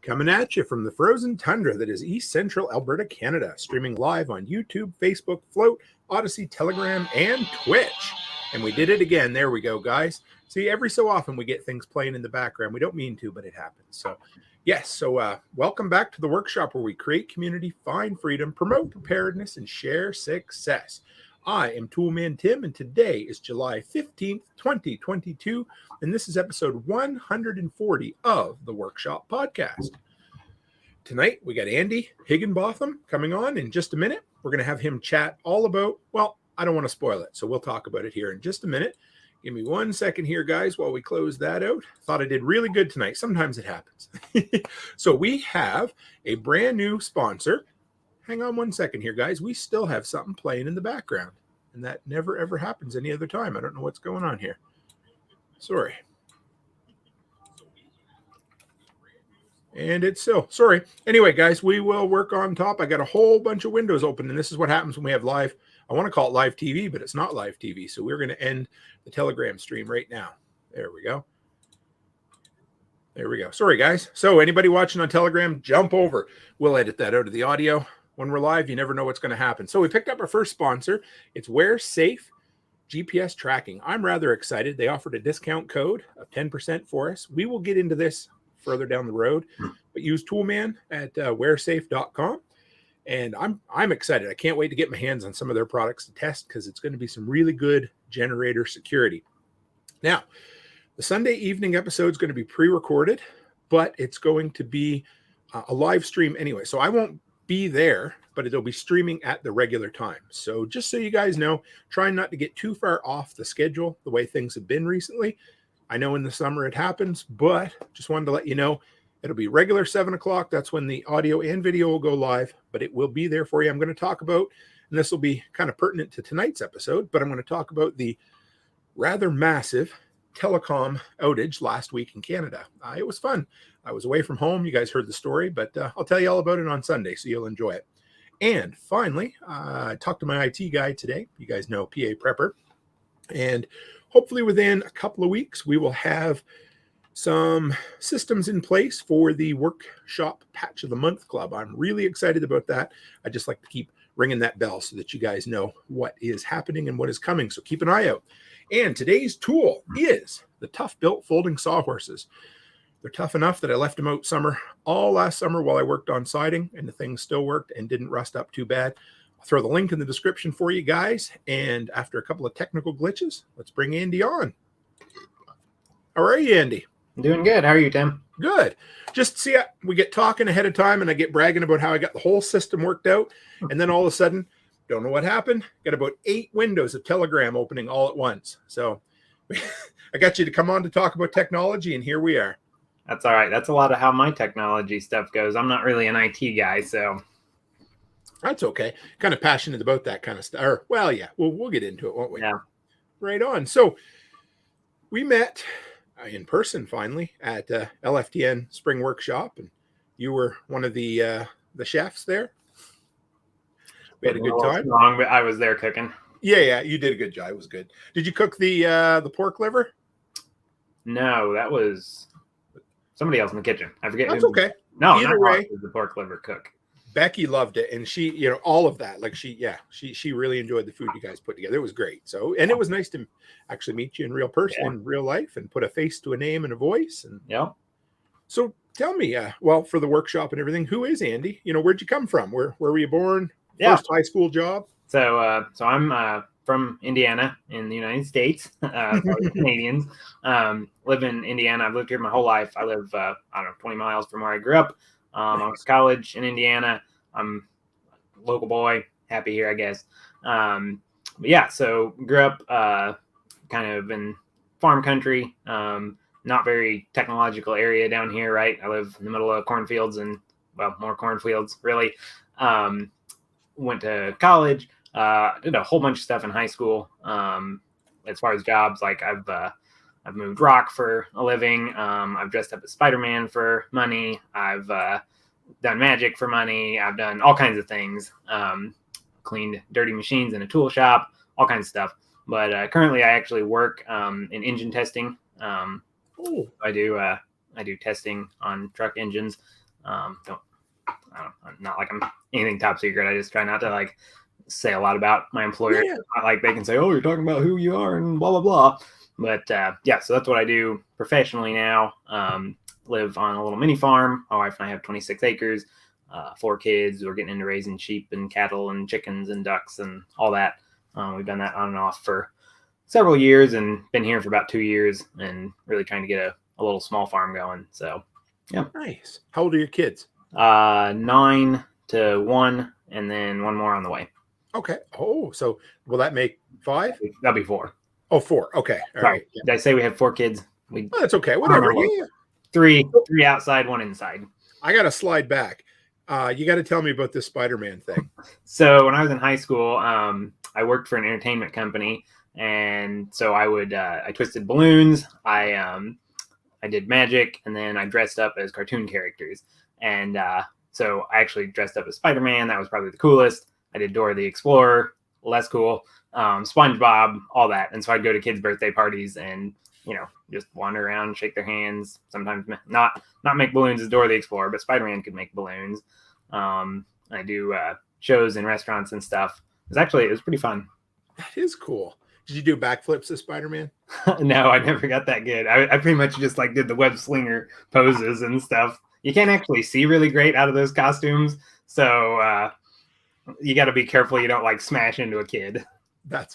Coming at you from the frozen tundra that is East Central Alberta, Canada, streaming live on YouTube, Facebook, Float, Odyssey, Telegram, and Twitch. And we did it again. There we go, guys. See, every so often we get things playing in the background. We don't mean to, but it happens. So, yes. Welcome back to the workshop where we create community, find freedom, promote preparedness, and share success. I am Toolman Tim, and today is July 15th, 2022, and this is episode 140 of the Workshop Podcast. Tonight, we got Andy Higginbotham coming on in just a minute. We're going to have him chat all about, well, I don't want to spoil it, so we'll talk about it here in just a minute. Give me 1 second here, guys, while we close that out. Thought I did really good tonight. Sometimes it happens. So we have a brand new sponsor. Hang on 1 second here, guys. We still have something playing in the background, and that never, ever happens any other time. I don't know what's going on here. Sorry. And it's still, sorry. Anyway, guys, we will work on top. I got a whole bunch of windows open, and this is what happens when we have live. I want to call it live TV, but it's not live TV. So we're going to end the Telegram stream right now. There we go. There we go. Sorry, guys. So anybody watching on Telegram, jump over. We'll edit that out of the audio. When we're live, you never know what's going to happen. So we picked up our first sponsor. It's FIRESIDE GPS tracking. I'm rather excited. They offered a discount code of 10% for us. We will get into this further down the road, but use Toolman at wearsafe.com. And I'm excited. I can't wait to get my hands on some of their products to test because it's going to be some really good generator security. Now, the Sunday evening episode is going to be pre-recorded, but it's going to be a live stream anyway. So I won't be there, but it'll be streaming at the regular time. So just so you guys know, trying not to get too far off the schedule the way things have been recently. I know in the summer it happens, but just wanted to let you know it'll be regular 7 o'clock. That's when the audio and video will go live, but it will be there for you. I'm going to talk about, and this will be kind of pertinent to tonight's episode, but I'm going to talk about the rather massive telecom outage last week in Canada. It was fun. I was away from home. You guys heard the story, but I'll tell you all about it on Sunday, so you'll enjoy it. And finally, I talked to my IT guy today. You guys know PA Prepper. And hopefully within a couple of weeks, we will have some systems in place for the Workshop Patch of the Month Club. I'm really excited about that. I just like to keep ringing that bell so that you guys know what is happening and what is coming. So keep an eye out. And today's tool is the Tough Built Folding Sawhorses. They're tough enough that I left them out all last summer while I worked on siding, and the thing still worked and didn't rust up too bad. I'll throw the link in the description for you guys. And after a couple of technical glitches, let's bring Andy on. How are you, Andy? Doing good. How are you, Tim? Good. Just see, we get talking ahead of time, and I get bragging about how I got the whole system worked out. And then all of a sudden, don't know what happened. Got about 8 windows of Telegram opening all at once. So I got you to come on to talk about technology, and here we are. That's all right. That's a lot of how my technology stuff goes. I'm not really an IT guy, so. That's okay. Kind of passionate about that kind of stuff. Or, well, yeah, we'll get into it, won't we? Yeah. Right on. So we met in person finally at LFTN Spring Workshop, and you were one of the chefs there. We had a good time. Wrong, but I was there cooking. Yeah, you did a good job. It was good. Did you cook the pork liver? No, that was somebody else in the kitchen. I forget. That's okay. No, either way, was the pork liver cook. Becky loved it, and she, all of that. Like she really enjoyed the food you guys put together. It was great. So, and it was nice to actually meet you in real person, in real life, and put a face to a name and a voice. And yeah. So tell me, well, for the workshop and everything, who is Andy? Where'd you come from? Where were you born? Yeah. First high school job? So I'm from Indiana in the United States. Canadians. Live in Indiana. I've lived here my whole life. I live, 20 miles from where I grew up. I went to college in Indiana. I'm a local boy, happy here, I guess. But yeah, so grew up kind of in farm country, not very technological area down here, right? I live in the middle of cornfields and, well, more cornfields, really. Went to college, did a whole bunch of stuff in high school. As far as jobs, like I've moved rock for a living. I've dressed up as Spider-Man for money. I've done magic for money. I've done all kinds of things. Cleaned dirty machines in a tool shop, all kinds of stuff. But currently, I actually work in engine testing. I do testing on truck engines. Not like I'm anything top secret. I just try not to like say a lot about my employer. Yeah. Not like they can say, "Oh, you're talking about who you are," and blah blah blah. But yeah, so that's what I do professionally now. Live on a little mini farm. My wife and I have 26 acres, 4 kids. We're getting into raising sheep and cattle and chickens and ducks and all that. We've done that on and off for several years and been here for about 2 years and really trying to get a little small farm going. So, yeah. Nice. How old are your kids? 9 to 1, and then 1 more on the way. Okay. Oh, so will that make 5? That'll be 4. Oh, 4. Okay. All Sorry. right. Yeah. Did I say we have 4 kids? Oh, that's okay. Whatever. Yeah. 3 outside, 1 inside. I got to slide back. You got to tell me about this Spider-Man thing. So when I was in high school, I worked for an entertainment company, and so I twisted balloons. I did magic, and then I dressed up as cartoon characters. And so I actually dressed up as Spider-Man. That was probably the coolest. I did Dora the Explorer, less cool. SpongeBob, all that. And so I'd go to kids' birthday parties and, just wander around, shake their hands. Sometimes not make balloons as Dora the Explorer, but Spider-Man could make balloons. I do shows in restaurants and stuff. It was pretty fun. That is cool. Did you do backflips as Spider-Man? No, I never got that good. I pretty much just like did the web slinger poses and stuff. You can't actually see really great out of those costumes. So you got to be careful you don't like smash into a kid. Man,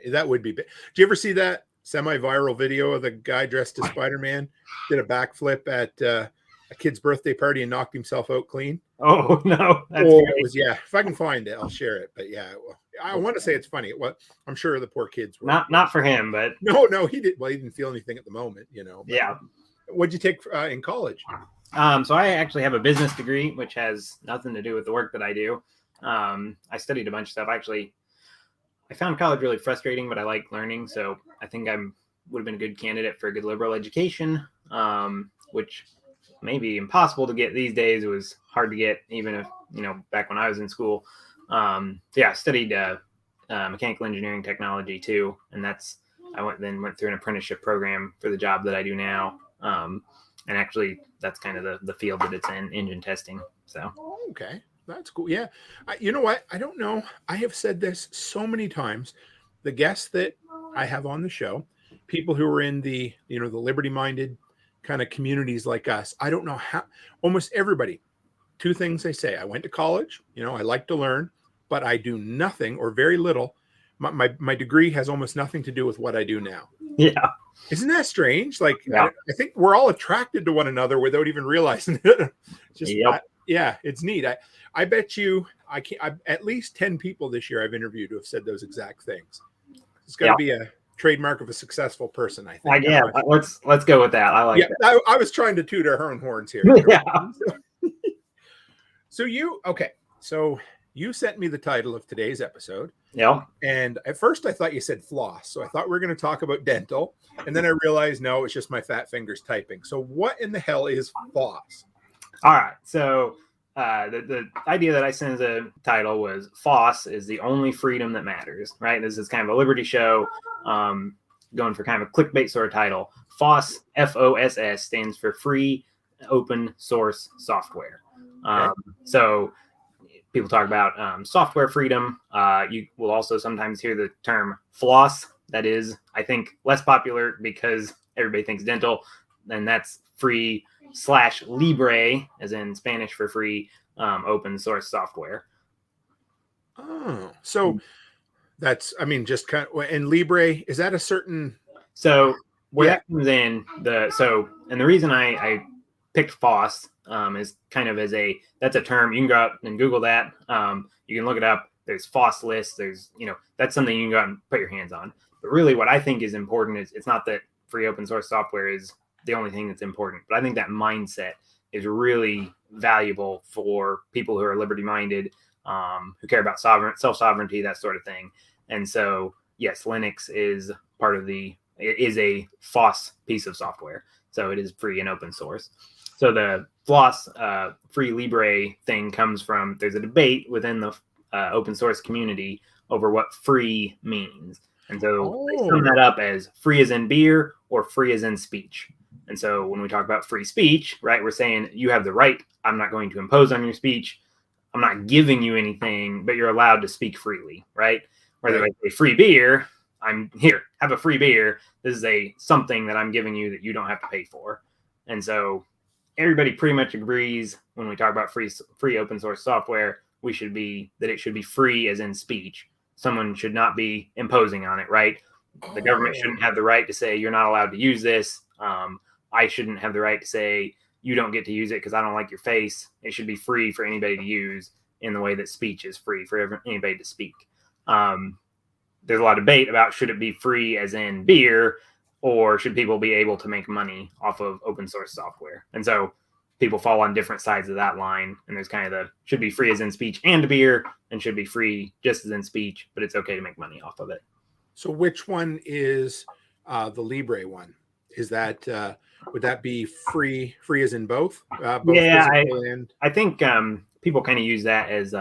that would be big. Did you ever see that semi-viral video of the guy dressed as Spider-Man did a backflip at a kid's birthday party and knocked himself out clean? Oh no! It was, yeah. If I can find it, I'll share it. But yeah, I want to say it's funny. I'm sure the poor kids were not for him, but no, he did. Well, he didn't feel anything at the moment, But yeah. What'd you take in college? So I actually have a business degree, which has nothing to do with the work that I do. I studied a bunch of stuff. Actually, I found college really frustrating, but I like learning. So I think would have been a good candidate for a good liberal education, which may be impossible to get these days. It was hard to get, even if, back when I was in school. I studied mechanical engineering technology too. And I went through an apprenticeship program for the job that I do now. And actually that's kind of the field that it's in, engine testing. So. Okay. That's cool. Yeah. You know what? I don't know. I have said this so many times. The guests that I have on the show, people who are in the, the liberty-minded kind of communities like us, I don't know how, almost everybody, 2 things they say. I went to college, I like to learn, but I do nothing or very little. My degree has almost nothing to do with what I do now. Yeah. Isn't that strange? Like, yeah. I think we're all attracted to one another without even realizing it. Just, yep. Yeah, it's neat. I bet you at least 10 people this year I've interviewed who have said those exact things. It's got to be a trademark of a successful person, I think. Yeah, let's go with that. I like that. I was trying to toot our own horns here. Yeah. So you sent me the title of today's episode. Yeah. And at first I thought you said floss. So I thought we were going to talk about dental. And then I realized, no, it's just my fat fingers typing. So what in the hell is FOSS? All right. So the idea that I sent as a title was F.O.S.S is the only freedom that matters, right? This is kind of a liberty show, going for kind of a clickbait sort of title. F.O.S.S, F-O.S.S, stands for Free Open Source Software. Okay. So people talk about software freedom. You will also sometimes hear the term floss. That is, I think, less popular because everybody thinks dental, and that's free / libre, as in Spanish for free, open source software. Oh, so that's, just kind of, and libre, is that a certain? So where that comes in, and the reason I picked FOSS is kind of that's a term. You can go out and Google that. You can look it up. There's FOSS lists. There's, that's something you can go out and put your hands on. But really what I think is important is it's not that free open source software is the only thing that's important, but I think that mindset is really valuable for people who are liberty minded, who care about self-sovereignty, that sort of thing. And so, yes, Linux is a FOSS piece of software. So it is free and open source. So the FLOSS free libre thing comes from, there's a debate within the open source community over what free means. And so they sum that up as free as in beer or free as in speech. And so when we talk about free speech, right, we're saying you have the right. I'm not going to impose on your speech. I'm not giving you anything, but you're allowed to speak freely, right? Whether I say free beer, I'm here, have a free beer. This is something that I'm giving you that you don't have to pay for. And so everybody pretty much agrees when we talk about free open source software, it should be free as in speech. Someone should not be imposing on it, right? The government shouldn't have the right to say you're not allowed to use this. I shouldn't have the right to say you don't get to use it because I don't like your face. It should be free for anybody to use in the way that speech is free for anybody to speak. There's a lot of debate about should it be free as in beer, or should people be able to make money off of open source software? And so people fall on different sides of that line. And there's kind of the should be free as in speech and beer, and should be free just as in speech, but it's okay to make money off of it. So which one is the Libre one? Is that would that be free as in both? Yeah, I think people kind of use that as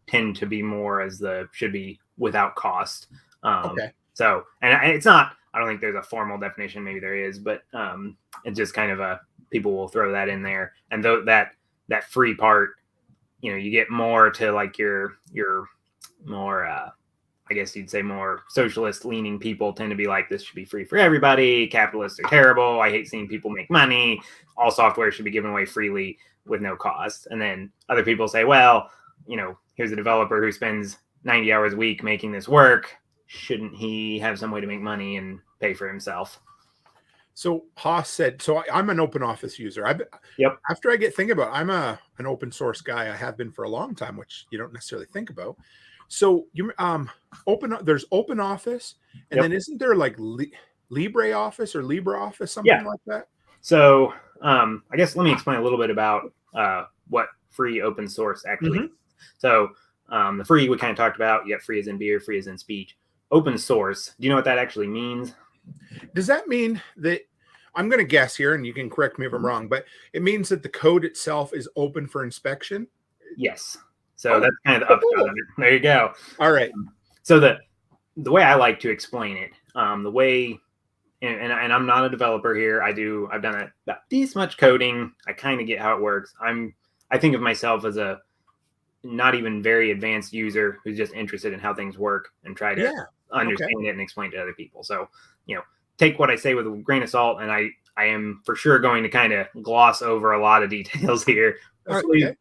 tend to be more as the should be without cost. Okay. So, and it's not, I don't think there's a formal definition, maybe there is, but it's just kind of people will throw that in there. And though that free part, you get more to like your more, I guess you'd say more socialist leaning people tend to be like, this should be free for everybody. Capitalists are terrible. I hate seeing people make money. All software should be given away freely with no cost. And then other people say, well, here's a developer who spends 90 hours a week making this work. Shouldn't he have some way to make money and pay for himself? So Haas said, so I'm an open office user. Yep. After I get thinking about it, I'm an open source guy. I have been for a long time, which you don't necessarily think about. So you there's open office, and then isn't there like Libre office or LibreOffice, something like that? So I guess let me explain a little bit about what free open source actually is. So the free we kind of talked about, you got free as in beer, free as in speech. Open source, do you know what that actually means? Does that mean that, I'm going to guess here, and you can correct me if I'm wrong, but it means that the code itself is open for inspection? Yes. So that's kind of the upshot of it. There you go. All right. So the way I like to explain it, the way, and I'm not a developer here. I've done about this much coding. I kind of get how it works. I think of myself as a not even very advanced user who's just interested in how things work and try to understand it and explain to other people. So, take what I say with a grain of salt, and I am for sure going to kind of gloss over a lot of details here,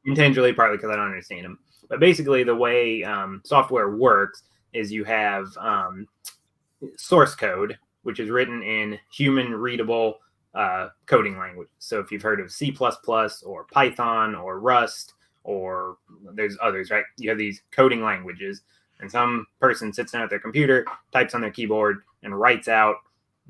intentionally, partly because I don't understand them. But basically, the way software works is you have source code, which is written in human readable coding language. So if you've heard of C++ or Python or Rust, or there's others, right? You have these coding languages, and some person sits down at their computer, types on their keyboard, and writes out,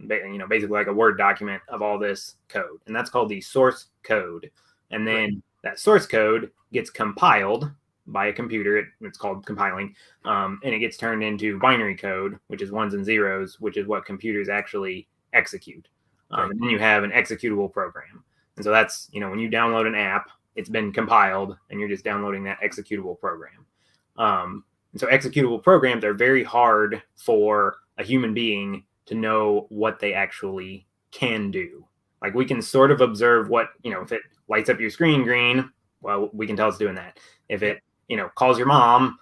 basically like a Word document of all this code. And that's called the source code. And then that source code gets compiled by a computer. It's called compiling. And it gets turned into binary code, which is ones and zeros, which is what computers actually execute. And then you have an executable program. And so that's, when you download an app, it's been compiled and you're just downloading that executable program. And so executable programs are very hard for a human being to know what they actually can do. Like we can sort of observe what, if it lights up your screen green, well, we can tell it's doing that. If it, calls your mom,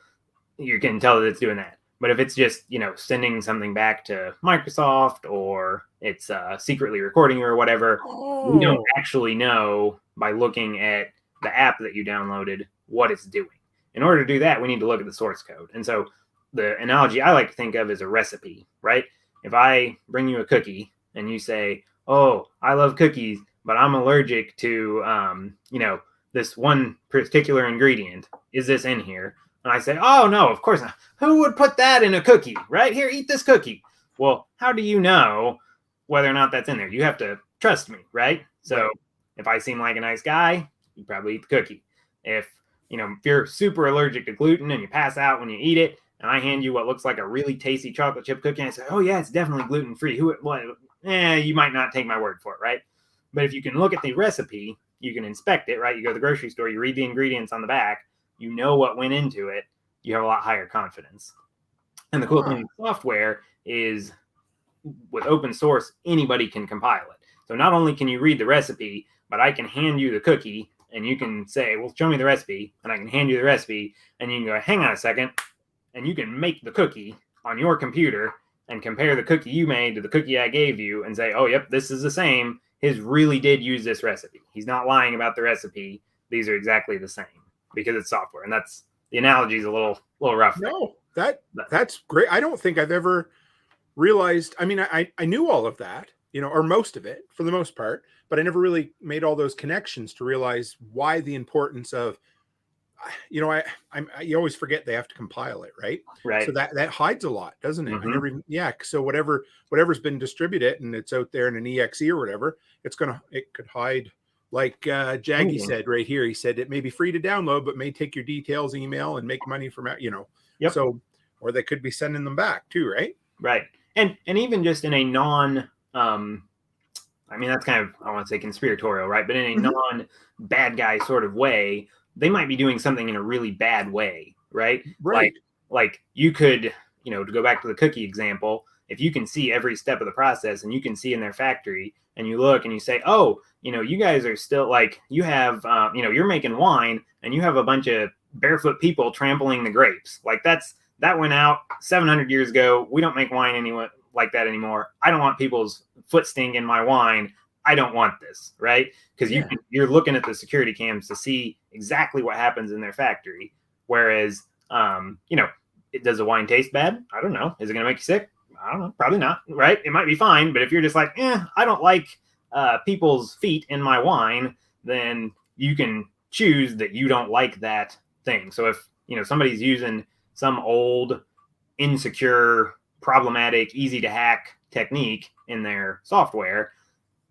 you can tell that it's doing that. But if it's just, sending something back to Microsoft, or it's secretly recording or whatever, we don't actually know by looking at the app that you downloaded what it's doing. In order to do that, we need to look at the source code. And so the analogy I like to think of is a recipe, right? If I bring you a cookie and you say, oh, I love cookies, but I'm allergic to, this one particular ingredient. Is this in here? And I say, oh, no, of course not. Who would put that in a cookie? Right here, eat this cookie. Well, how do you know whether or not that's in there? You have to trust me, right? So if I seem like a nice guy, you probably eat the cookie. If you're super allergic to gluten and you pass out when you eat it, and I hand you what looks like a really tasty chocolate chip cookie, and I say, oh yeah, it's definitely gluten-free. You might not take my word for it, right? But if you can look at the recipe, you can inspect it, right? You go to the grocery store, you read the ingredients on the back, you know what went into it, you have a lot higher confidence. And the cool thing with software is with open source, anybody can compile it. So not only can you read the recipe, but I can hand you the cookie and you can say, well, show me the recipe. And I can hand you the recipe and you can go, hang on a second. And you can make the cookie on your computer and compare the cookie you made to the cookie I gave you and say, oh, yep, this is the same. His really did use this recipe. He's not lying about the recipe. These are exactly the same because it's software. And that's the analogy is a little rough. No, that's great. I don't think I've ever realized. I mean, I knew all of that, or most of it for the most part, but I never really made all those connections to realize why the importance of, you always forget they have to compile it, right? Right. So that hides a lot, doesn't it? Mm-hmm. I never even, so whatever's been distributed and it's out there in an EXE or whatever, it could hide. Like Jaggy said right here, he said it may be free to download, but may take your details, email, and make money from it, Yep. So, or they could be sending them back too, right? Right. And even just in a non, I mean, that's kind of, I want to say conspiratorial, right? But in a non-bad guy sort of way, they might be doing something in a really bad way, right? Right. Like you could, to go back to the cookie example, if you can see every step of the process and you can see in their factory and you look and you say, oh, you guys are still like, you have, you're making wine and you have a bunch of barefoot people trampling the grapes. Like that went out 700 years ago. We don't make wine anyway like that anymore. I don't want people's foot stink in my wine. I don't want this, right? Because you're looking at the security cams to see exactly what happens in their factory. Whereas, does the wine taste bad? I don't know. Is it going to make you sick? I don't know. Probably not, right? It might be fine. But if you're just like, I don't like people's feet in my wine, then you can choose that you don't like that thing. So if, somebody's using some old, insecure, problematic, easy to hack technique in their software,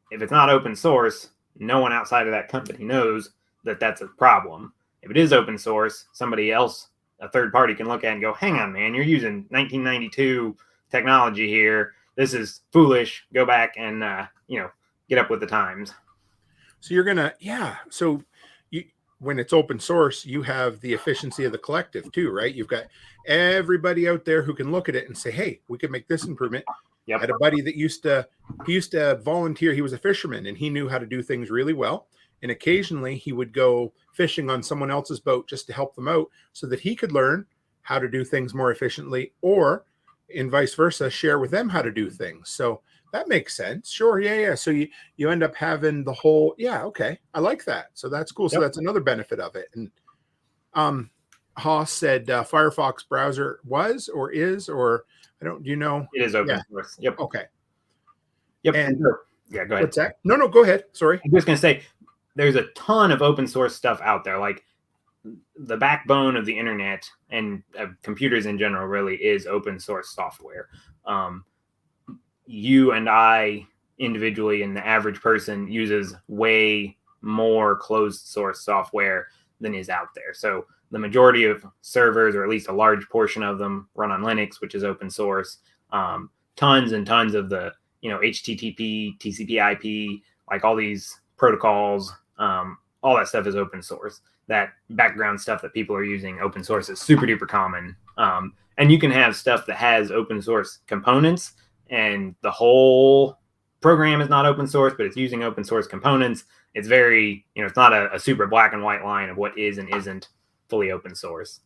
if it's not open source, no one outside of that company knows that that's a problem. If it is open source, somebody else, a third party, can look at it and go, hang on, man, you're using 1992 technology here. This is foolish. Go back and, get up with the times. So you're going to, So when it's open source, you have the efficiency of the collective too, right? You've got everybody out there who can look at it and say, hey, we could make this improvement. Yep. I had a buddy that used to volunteer. He was a fisherman and he knew how to do things really well. And occasionally he would go fishing on someone else's boat just to help them out so that he could learn how to do things more efficiently, or in vice versa, share with them how to do things. So that makes sense. Sure. Yeah. So you end up having the whole, okay. I like that. So that's cool. So that's another benefit of it. And Haas said Firefox browser was or is, or I don't, do you know? It is open source. Yep. Okay. Yep. And go ahead. What's that? No, go ahead. Sorry. I'm just going to say there's a ton of open source stuff out there. Like the backbone of the internet and computers in general really is open source software. You and I individually and the average person uses way more closed source software than is out there. So the majority of servers, or at least a large portion of them, run on Linux, which is open source. Tons and tons of the, HTTP, TCP IP, like all these protocols, all that stuff is open source. That background stuff that people are using open source is super duper common. And you can have stuff that has open source components and the whole program is not open source, but it's using open source components. It's very, it's not a super black and white line of what is and isn't fully open source.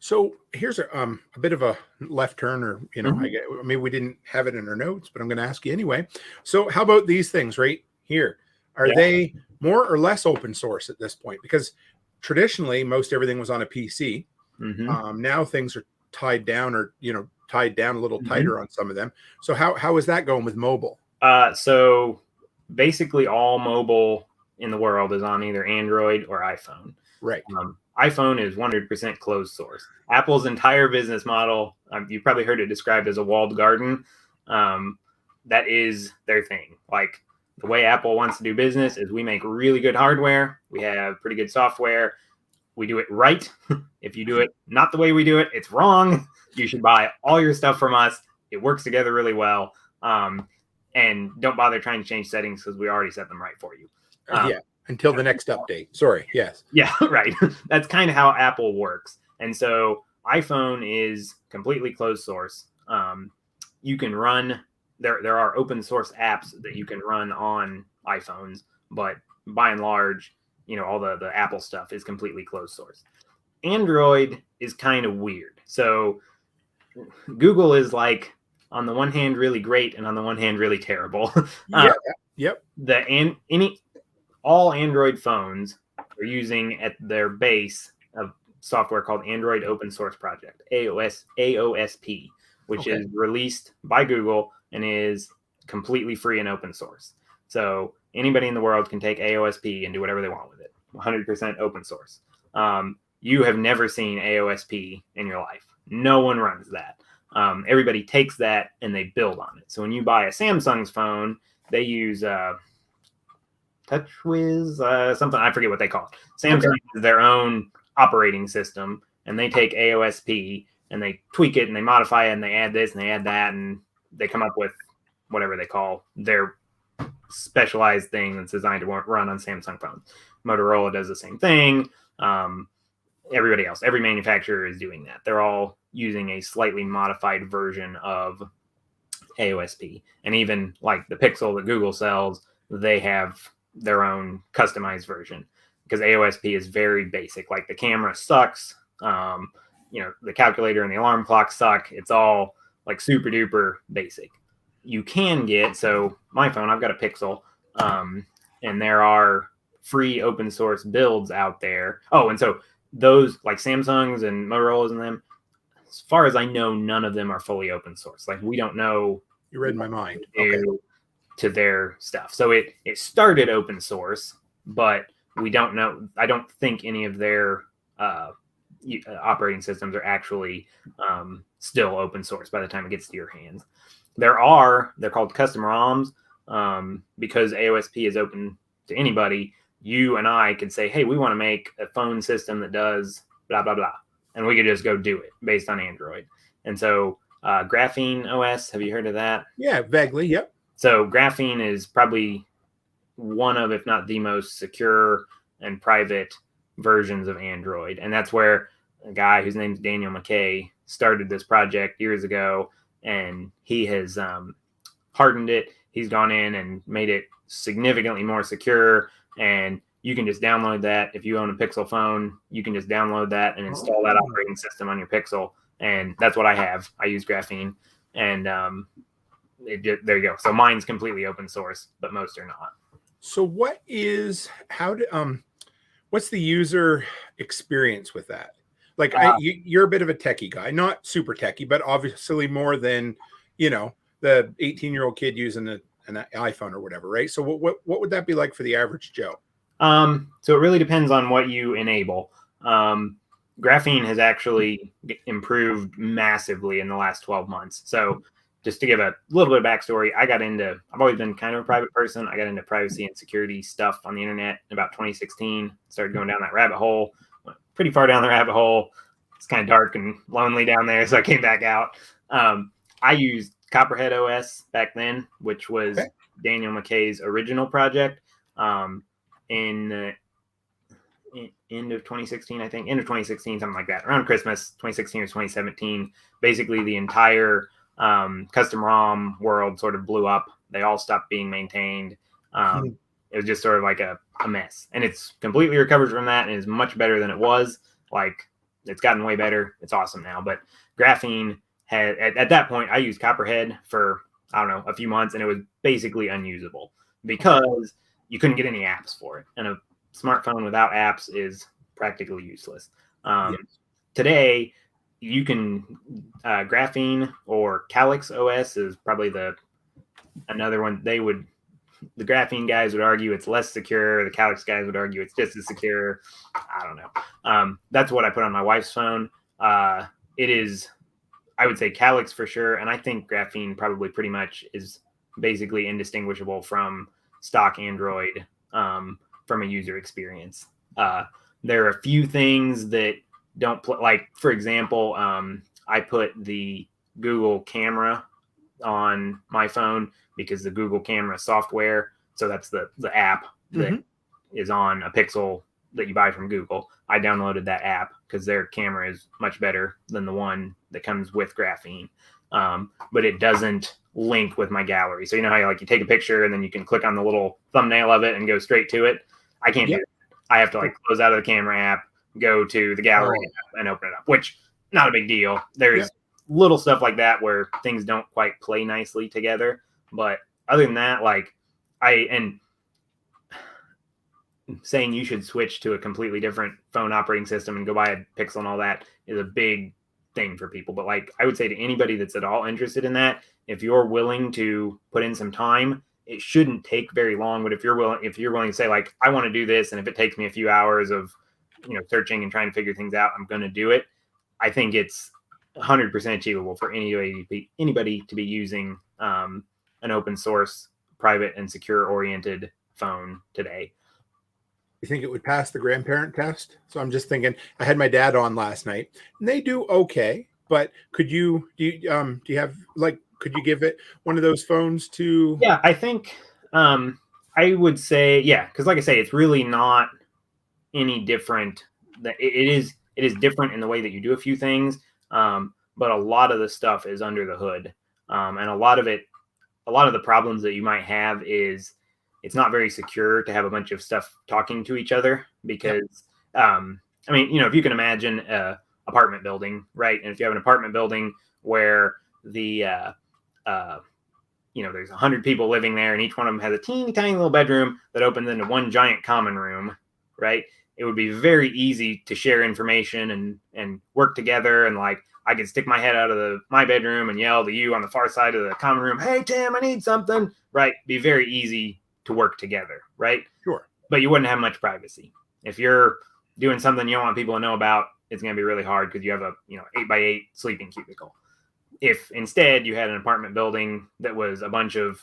So here's a bit of a left turn, or, maybe we didn't have it in our notes, but I'm going to ask you anyway. So how about these things right here? Are they more or less open source at this point? Because traditionally, most everything was on a PC. Now things are tied down, or, tied down a little tighter on some of them. So how is that going with mobile? So basically all mobile in the world is on either Android or iPhone. Right. iPhone is 100% closed source. Apple's entire business model, you've probably heard it described as a walled garden. That is their thing. Like the way Apple wants to do business is we make really good hardware. We have pretty good software. We do it right. If you do it not the way we do it, it's wrong. You should buy all your stuff from us. It works together really well. And don't bother trying to change settings because we already set them right for you. Until the next update. Sorry. Yes. Yeah, right. That's kind of how Apple works. And so iPhone is completely closed source. You can run there are open source apps that you can run on iPhones, but by and large, all the Apple stuff is completely closed source. Android is kind of weird. So Google is like, on the one hand, really great, and on the one hand, really terrible. Yep. All Android phones are using at their base a software called Android Open Source Project, AOSP, which is released by Google and is completely free and open source. So anybody in the world can take AOSP and do whatever they want with it. 100% open source. You have never seen AOSP in your life. No one runs that. Everybody takes that and they build on it. So when you buy a Samsung's phone, they use TouchWiz, something, I forget what they call it. Samsung has their own operating system, and they take AOSP and they tweak it and they modify it and they add this and they add that, and they come up with whatever they call their specialized thing that's designed to run on Samsung phones. Motorola does the same thing. Everybody else, every manufacturer is doing that. They're all using a slightly modified version of AOSP. And even like the Pixel that Google sells, they have their own customized version because AOSP is very basic. Like the camera sucks. The calculator and the alarm clock suck. It's all like super duper basic. You can get, so my phone, I've got a Pixel, and there are free open source builds out there. Oh, and so those like Samsung's and Motorola's and them, as far as I know, none of them are fully open source. Like we don't know. You read my mind. To their stuff. So it started open source, but we don't know. I don't think any of their operating systems are actually still open source by the time it gets to your hands. They're called custom ROMs because AOSP is open to anybody. You and I could say, hey, we want to make a phone system that does blah, blah, blah. And we could just go do it based on Android. And so Graphene OS, have you heard of that? Yeah, vaguely. Yep. So Graphene is probably one of, if not the most secure and private versions of Android. And that's where a guy whose name's Daniel McKay started this project years ago. And he has hardened it. He's gone in and made it significantly more secure. And you can just download that. If you own a Pixel phone, you can just download that and install that operating system on your Pixel. And that's what I have. I use Graphene. And there you go. So mine's completely open source, but most are not. So what's the user experience with that? Like you're a bit of a techie guy, not super techie, but obviously more than, the 18-year-old kid using an iPhone or whatever, right? So what would that be like for the average Joe? So it really depends on what you enable. Graphene has actually improved massively in the last 12 months. So just to give a little bit of backstory, I've always been kind of a private person. I got into privacy and security stuff on the internet in about 2016, started going down that rabbit hole, went pretty far down the rabbit hole. It's kind of dark and lonely down there. So I came back out. I used Copperhead OS back then, which was Daniel McKay's original project. In the end of 2016, I think, end of 2016, something like that, around Christmas, 2016 or 2017, basically the entire custom ROM world sort of blew up. They all stopped being maintained. It was just sort of like a mess, and it's completely recovered from that and is much better than it was. Like it's gotten way better. It's awesome now, but Graphene had, at that point, I used Copperhead for, I don't know, a few months, and it was basically unusable because you couldn't get any apps for it. And a smartphone without apps is practically useless. Today, you can Graphene or Calyx OS is probably another one. The Graphene guys would argue it's less secure. The Calyx guys would argue it's just as secure. I don't know. That's what I put on my wife's phone. It is, I would say, Calyx for sure. And I think Graphene probably pretty much is basically indistinguishable from stock Android from a user experience. There are a few things that don't like, for example, I put the Google camera on my phone because the Google camera software, so that's the app that is on a Pixel that you buy from Google. I downloaded that app because their camera is much better than the one that comes with Graphene. But it doesn't link with my gallery. So you know how you take a picture and then you can click on the little thumbnail of it and go straight to it. I can't do that. I have to close out of the camera app, go to the gallery app and open it up, which not a big deal. There's little stuff like that where things don't quite play nicely together. But other than that, saying you should switch to a completely different phone operating system and go buy a Pixel and all that is a big thing for people. But I would say to anybody that's at all interested in that, if you're willing to put in some time, it shouldn't take very long. But if you're willing to say I want to do this, and if it takes me a few hours of searching and trying to figure things out, I'm going to do it. I think it's 100% achievable for anybody to be using an open source, private and secure oriented phone today. You think it would pass the grandparent test? So I'm just thinking, I had my dad on last night and they do okay, but could you give it one of those phones to? Yeah, I think I would say, because like I say, it's really not any different. It is different in the way that you do a few things, but a lot of the stuff is under the hood, and a lot of the problems that you might have is it's not very secure to have a bunch of stuff talking to each other because, if you can imagine a apartment building, right? And if you have an apartment building where there's 100 people living there and each one of them has a teeny tiny little bedroom that opens into one giant common room, right? It would be very easy to share information and work together. And I could stick my head out of my bedroom and yell to you on the far side of the common room, "Hey, Tim, I need something," right? Be very easy to work together, right? Sure. But you wouldn't have much privacy. If you're doing something you don't want people to know about, it's going to be really hard because you have a 8x8 sleeping cubicle. If instead you had an apartment building that was a bunch of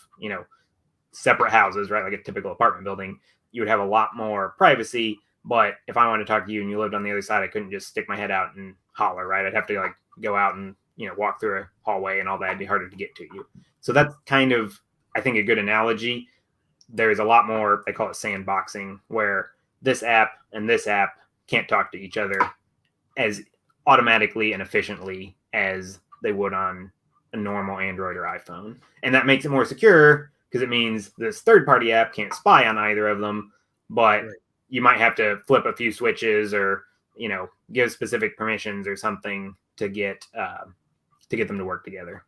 separate houses, right, like a typical apartment building, you would have a lot more privacy. But if I wanted to talk to you and you lived on the other side, I couldn't just stick my head out and holler, right? I'd have to go out and walk through a hallway and all that. It'd be harder to get to you. So that's kind of, I think, a good analogy. There's a lot more, they call it sandboxing, where this app and this app can't talk to each other as automatically and efficiently as they would on a normal Android or iPhone. And that makes it more secure because it means this third-party app can't spy on either of them, but you might have to flip a few switches or, give specific permissions or something to get them to work together.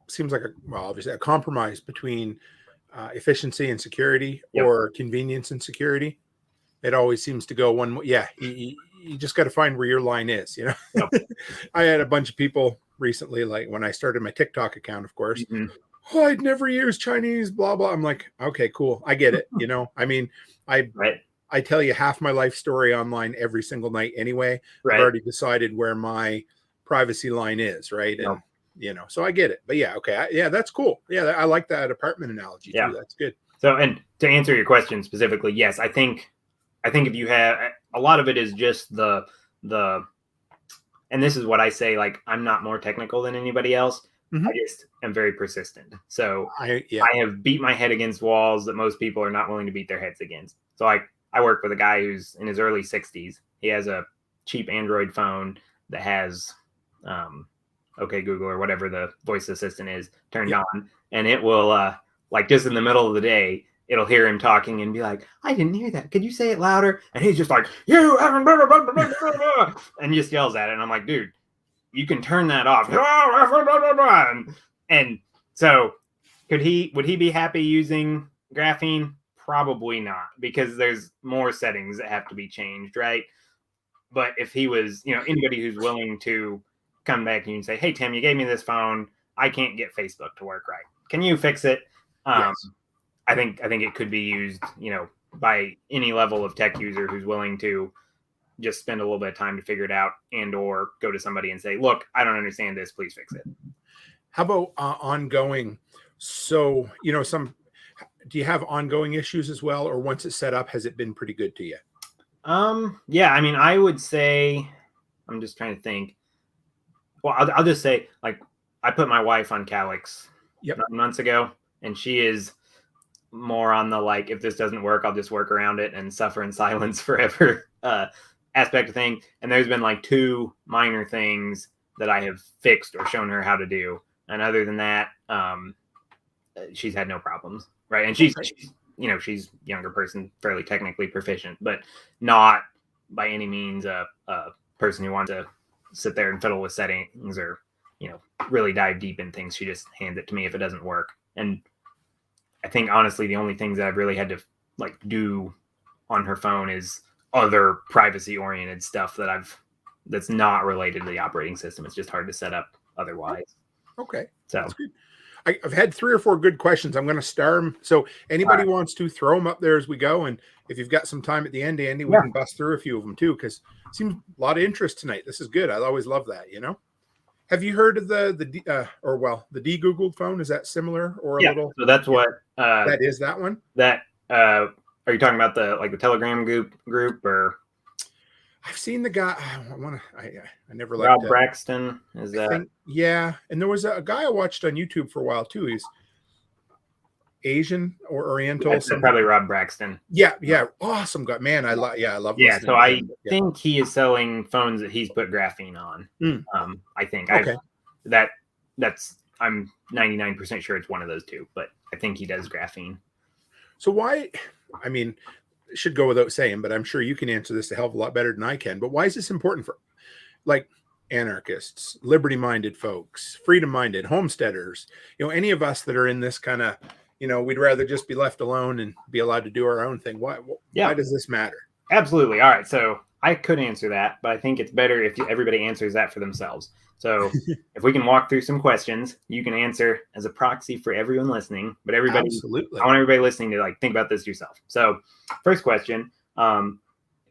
Seems like obviously a compromise between efficiency and security or convenience and security. It always seems to go one way. Yeah. You just got to find where your line is, I had a bunch of people recently, when I started my TikTok account, of course, I'd never use Chinese, blah, blah. I'm like, okay, cool. I get it. I tell you half my life story online every single night anyway. I've already decided where my privacy line is. Right. And, so I get it, but okay. That's cool. Yeah. I like that apartment analogy too. That's good. So, and to answer your question specifically, yes, I think if you have, a lot of it is just the, and this is what I say, I'm not more technical than anybody else. I just am very persistent. So I have beat my head against walls that most people are not willing to beat their heads against. So I work with a guy who's in his early 60s. He has a cheap Android phone that has OK Google or whatever the voice assistant is turned on. And it will, just in the middle of the day, it'll hear him talking and be like, "I didn't hear that. Could you say it louder?" And he's just like, "You haven't," and just yells at it. And I'm like, dude, you can turn that off. And so would he be happy using graphene? Probably not, because there's more settings that have to be changed, right? But if he was, anybody who's willing to come back to you and say, "Hey, Tim, you gave me this phone. I can't get Facebook to work right. Can you fix it?" Yes. I think it could be used, by any level of tech user who's willing to just spend a little bit of time to figure it out and or go to somebody and say, "Look, I don't understand this. Please fix it." How about ongoing? So, do you have ongoing issues as well? Or once it's set up, has it been pretty good to you? Yeah, I would say, I'm just trying to think. Well, I'll just say, I put my wife on Calix 9 months ago, and she is more on the, if this doesn't work, I'll just work around it and suffer in silence forever aspect of thing. And there's been 2 minor things that I have fixed or shown her how to do And other than that, she's had no problems, right? And she's she's a younger person, fairly technically proficient, but not by any means a person who wants to sit there and fiddle with settings or really dive deep in things. She just hands it to me if it doesn't work. And I think honestly the only things that I've really had to do on her phone is other privacy oriented stuff that's not related to the operating system. It's just hard to set up otherwise. Okay. So that's good. I've had 3 or 4 good questions. I'm going to star them. So anybody wants to throw them up there as we go. And if you've got some time at the end, Andy, we can bust through a few of them too, because it seems a lot of interest tonight. This is good. I always love that, Have you heard of the de-Googled phone? Is that similar or a little? So that's what that is, that one? That are you talking about the Telegram group or? I've seen the guy. I never liked Rob Braxton. Is that? Yeah, and there was a guy I watched on YouTube for a while too. He's Asian or Oriental. That's probably Rob Braxton. Yeah, awesome guy, man. I love. Yeah, so I think he is selling phones that he's put graphene on. I think. Okay. I'm 99% sure it's one of those two, but I think he does graphene. So why? I mean, it should go without saying, but I'm sure you can answer this a hell of a lot better than I can. But why is this important for, anarchists, liberty-minded folks, freedom-minded, homesteaders? Any of us that are in this kind of, we'd rather just be left alone and be allowed to do our own thing. Why does this matter? Absolutely. All right. So I could answer that, but I think it's better if everybody answers that for themselves. So if we can walk through some questions, you can answer as a proxy for everyone listening, but everybody, absolutely. I want everybody listening to think about this yourself. So first question,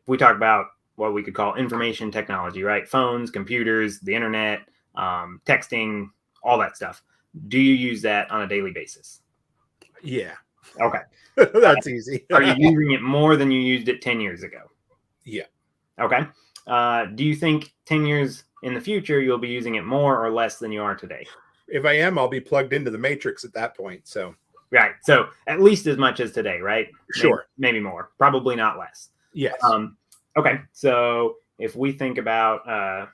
we talk about what we could call information technology, right? Phones, computers, the internet, texting, all that stuff. Do you use that on a daily basis? Yeah. Okay. That's easy. Are you using it more than you used it 10 years ago? Yeah. Okay. Do you think 10 years in the future, you'll be using it more or less than you are today? If I am, I'll be plugged into the matrix at that point. So, right. So at least as much as today, right? Sure. Maybe more, probably not less. Yes. Okay. So if we think about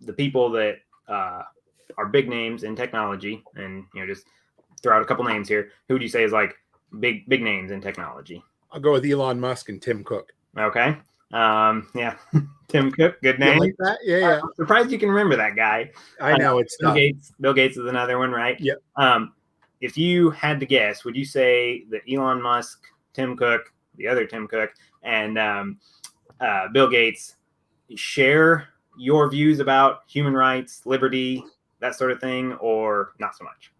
the people that are big names in technology and, just throw out a couple names here, who would you say is big names in technology? I'll go with Elon Musk and Tim Cook. Okay. Yeah. Tim Cook, good name. You like that? Yeah. I'm surprised you can remember that guy. I know it's Bill tough. Gates. Bill Gates is another one, right? Yep. If you had to guess, would you say that Elon Musk, Tim Cook, the other Tim Cook, and Bill Gates share your views about human rights, liberty, that sort of thing, or not so much?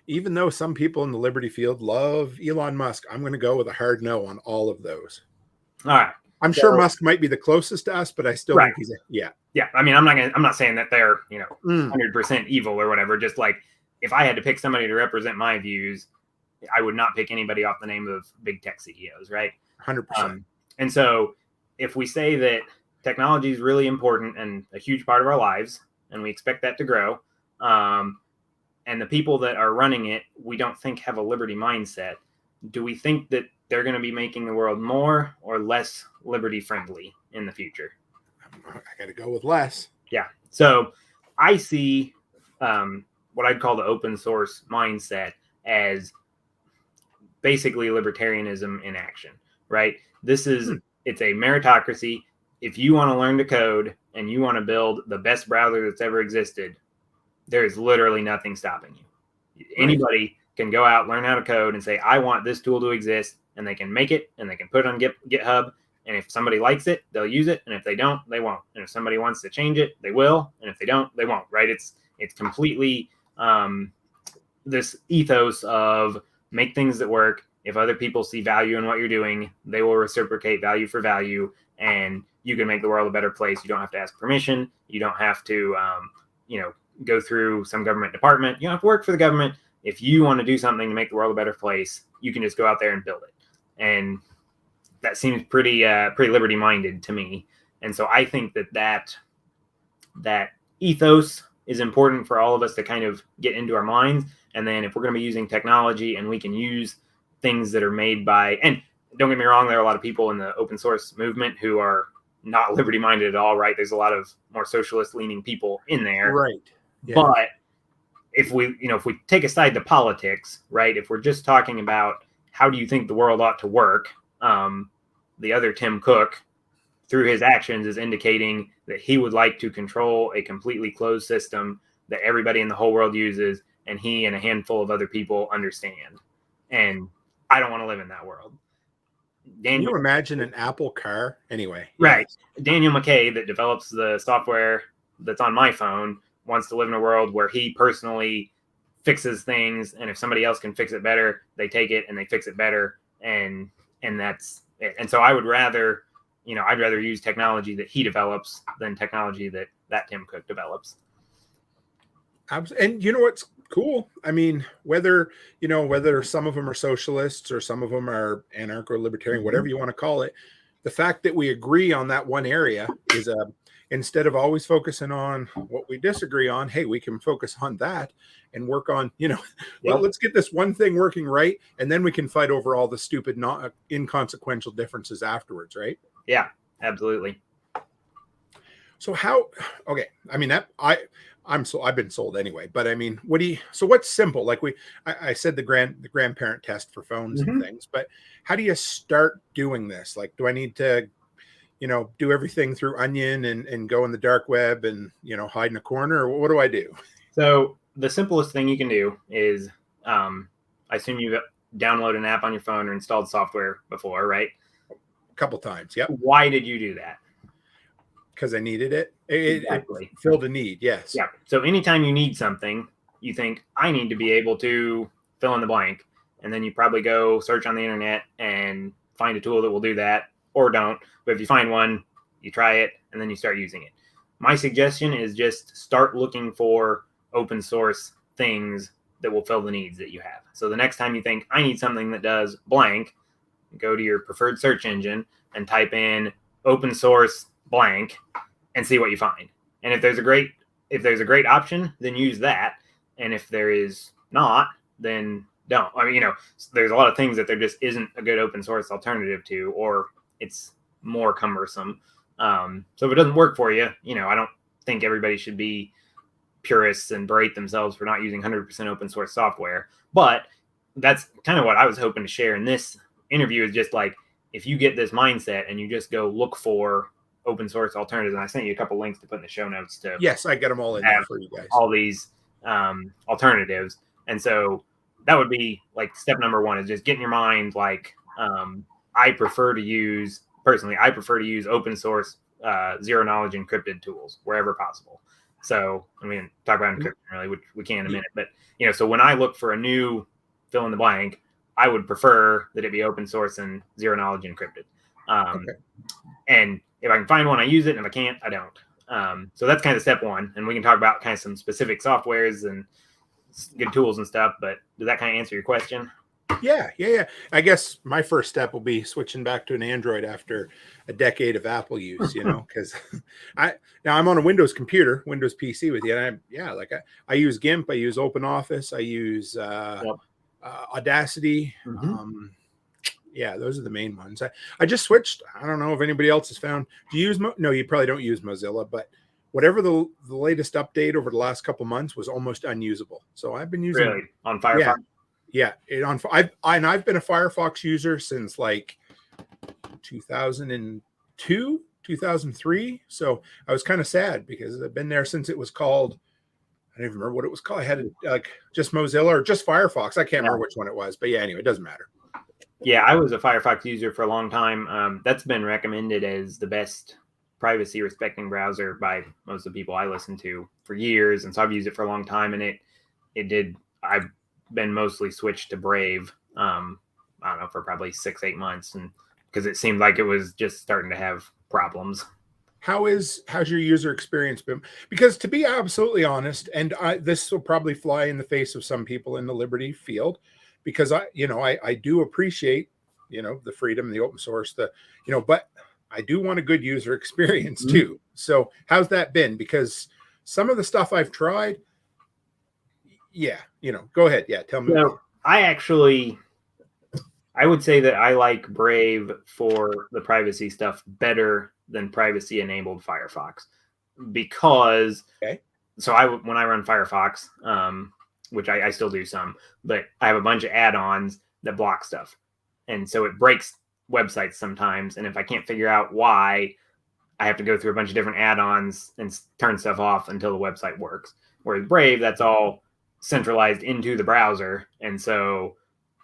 Even though some people in the liberty field love Elon Musk, I'm going to go with a hard no on all of those. All right. I'm sure Musk might be the closest to us, but I still think he's yeah. I mean, I'm not saying that they're 100% evil or whatever. Just if I had to pick somebody to represent my views, I would not pick anybody off the name of big tech CEOs, right? 100%. And so, if we say that technology is really important and a huge part of our lives, and we expect that to grow, and the people that are running it, we don't think have a liberty mindset, do we think that they're going to be making the world more or less liberty friendly in the future? I got to go with less. Yeah. So I see what I'd call the open source mindset as basically libertarianism in action, right? It's a meritocracy. If you want to learn to code and you want to build the best browser that's ever existed, there is literally nothing stopping you. Anybody can go out, learn how to code, and say, I want this tool to exist, and they can make it, and they can put it on GitHub, and if somebody likes it, they'll use it, and if they don't, they won't. And if somebody wants to change it, they will, and if they don't, they won't, right? It's completely this ethos of make things that work. If other people see value in what you're doing, they will reciprocate value for value, and you can make the world a better place. You don't have to ask permission. You don't have to, go through some government department. You don't have to work for the government. If you want to do something to make the world a better place, you can just go out there and build it. And that seems pretty liberty minded to me. And so I think that ethos is important for all of us to kind of get into our minds. And then if we're going to be using technology and we can use things that are made by, and don't get me wrong, there are a lot of people in the open source movement who are not liberty minded at all, right? There's a lot of more socialist leaning people in there. Right. Yeah. But if we take aside the politics, right? If we're just talking about how do you think the world ought to work, the other Tim Cook, through his actions, is indicating that he would like to control a completely closed system that everybody in the whole world uses, and he and a handful of other people understand. And I don't want to live in that world. Can you imagine an Apple car? Anyway. Right. Yes. Daniel McKay, that develops the software that's on my phone, wants to live in a world where he personally fixes things, and if somebody else can fix it better, they take it and they fix it better, and that's it. And so I would rather, I'd rather use technology that he develops than technology that Tim Cook develops. And you know what's cool? I mean, whether some of them are socialists or some of them are anarcho-libertarian, whatever you want to call it, the fact that we agree on that one area is instead of always focusing on what we disagree on, hey, we can focus on that and work on, well, let's get this one thing working right, and then we can fight over all the stupid, not inconsequential differences afterwards, right? Yeah, absolutely. So okay, I mean, I've been sold anyway, but I mean, what's simple? Like I said, the grandparent test for phones and things, but how do you start doing this? Like, do I need to, do everything through Onion and go in the dark web and, hide in a corner, or what do I do? So the simplest thing you can do is, I assume you've downloaded an app on your phone or installed software before, right? A couple times. Yep. Why did you do that? Because I needed it. Exactly. It filled a need. Yes. Yeah. So anytime you need something, you think, I need to be able to fill in the blank. And then you probably go search on the internet and find a tool that will do that, or don't. But if you find one, you try it, and then you start using it. My suggestion is just start looking for open source things that will fill the needs that you have. So the next time you think, I need something that does blank, go to your preferred search engine and type in open source blank and see what you find. And if there's a great option, then use that. And if there is not, then don't. I mean, there's a lot of things that there just isn't a good open source alternative to, or it's more cumbersome. So if it doesn't work for you, I don't think everybody should be purists and berate themselves for not using 100% open source software. But that's kind of what I was hoping to share in this interview, is just like, if you get this mindset and you just go look for open source alternatives, and I sent you a couple links to put in the show notes to. Yes, I got them all in there for you guys. All these alternatives, and so that would be like step number one, is just getting your mind like, I prefer to use open source zero knowledge encrypted tools wherever possible. So I mean, talk about encryption really, which we can in a minute, but so when I look for a new fill in the blank, I would prefer that it be open source and zero knowledge encrypted. And if I can find one, I use it. And if I can't, I don't. So that's kind of step one. And we can talk about kind of some specific softwares and good tools and stuff. But does that kind of answer your question? Yeah. I guess my first step will be switching back to an Android after a decade of Apple use, because I'm on a Windows computer, Windows PC with you. And I use GIMP, I use OpenOffice, I use Audacity. Yeah, those are the main ones. I just switched. I don't know if anybody else has found. Do you use no? You probably don't use Mozilla, but whatever the latest update over the last couple months was almost unusable. So I've been using really on Firefox. Yeah, I've been a Firefox user since like 2002, 2003. So I was kind of sad because I've been there since it was called. I don't even remember what it was called. I had just Mozilla or just Firefox. I can't remember which one it was, but yeah, anyway, it doesn't matter. Yeah, I was a Firefox user for a long time. That's been recommended as the best privacy respecting browser by most of the people I listen to for years. And so I've used it for a long time, and I've been mostly switched to Brave. I don't know, for probably 6-8 months, and because it seemed like it was just starting to have problems. How's your user experience been? Because to be absolutely honest, and this will probably fly in the face of some people in the Liberty field, because I do appreciate, the freedom, the open source, but I do want a good user experience too. So how's that been? Because some of the stuff I've tried, go ahead. Yeah. Tell me. So I would say that I like Brave for the privacy stuff better than privacy enabled Firefox, because when I run Firefox, which I still do some, but I have a bunch of add-ons that block stuff. And so it breaks websites sometimes. And if I can't figure out why, I have to go through a bunch of different add-ons and turn stuff off until the website works. Whereas Brave, that's all centralized into the browser. And so,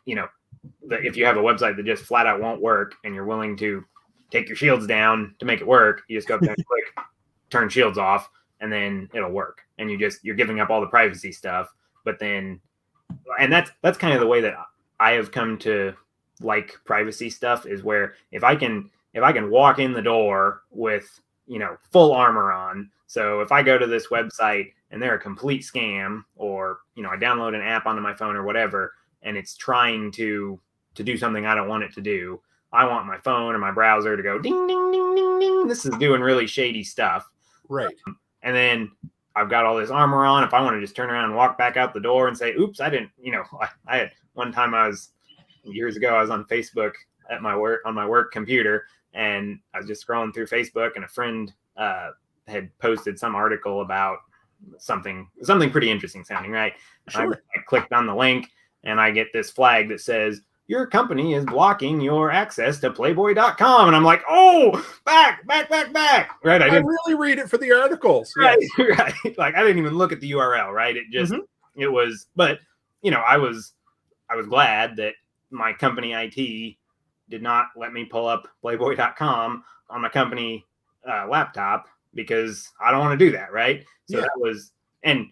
if you have a website that just flat out won't work and you're willing to take your shields down to make it work, you just go up there and click turn shields off, and then it'll work. And you're giving up all the privacy stuff. But then, and that's kind of the way that I have come to like privacy stuff, is where if I can walk in the door with, full armor on. So if I go to this website and they're a complete scam, or, I download an app onto my phone or whatever, and it's trying to do something I don't want it to do, I want my phone or my browser to go ding, ding, ding, ding, ding. This is doing really shady stuff. Right. And then I've got all this armor on. If I want to just turn around and walk back out the door and say, oops, I didn't, I had one time years ago, I was on Facebook at my work, on my work computer, and I was just scrolling through Facebook, and a friend had posted some article about something pretty interesting sounding, right? Sure. I clicked on the link, and I get this flag that says, your company is blocking your access to playboy.com. And I'm like, oh, back. Right. I really read it for the articles. Right. Yes. Right. Like, I didn't even look at the URL. Right. It just, it was, but I was glad that my company IT did not let me pull up playboy.com on my company laptop, because I don't want to do that. Right. So that was, and,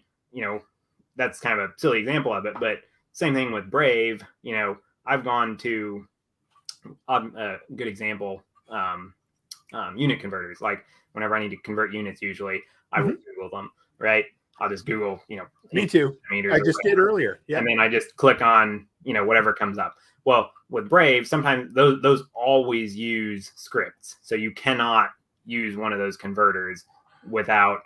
that's kind of a silly example of it, but same thing with Brave. I've gone to a good example, unit converters. Like, whenever I need to convert units, usually I will Google them, right? I'll just Google, me too. I just did earlier. Yeah. And then I just click on, whatever comes up. Well, with Brave, sometimes those always use scripts. So you cannot use one of those converters without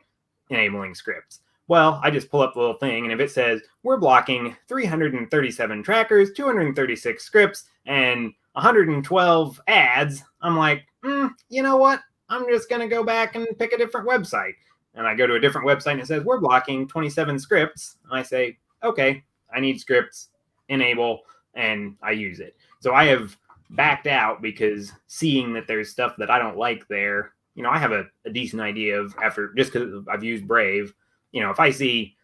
enabling scripts. Well, I just pull up the little thing, and if it says we're blocking 337 trackers, 236 scripts, and 112 ads, I'm like, you know what? I'm just going to go back and pick a different website. And I go to a different website, and it says we're blocking 27 scripts. And I say, okay, I need scripts, enable, and I use it. So I have backed out, because seeing that there's stuff that I don't like there, I have a decent idea of, after, just because I've used Brave, if I see,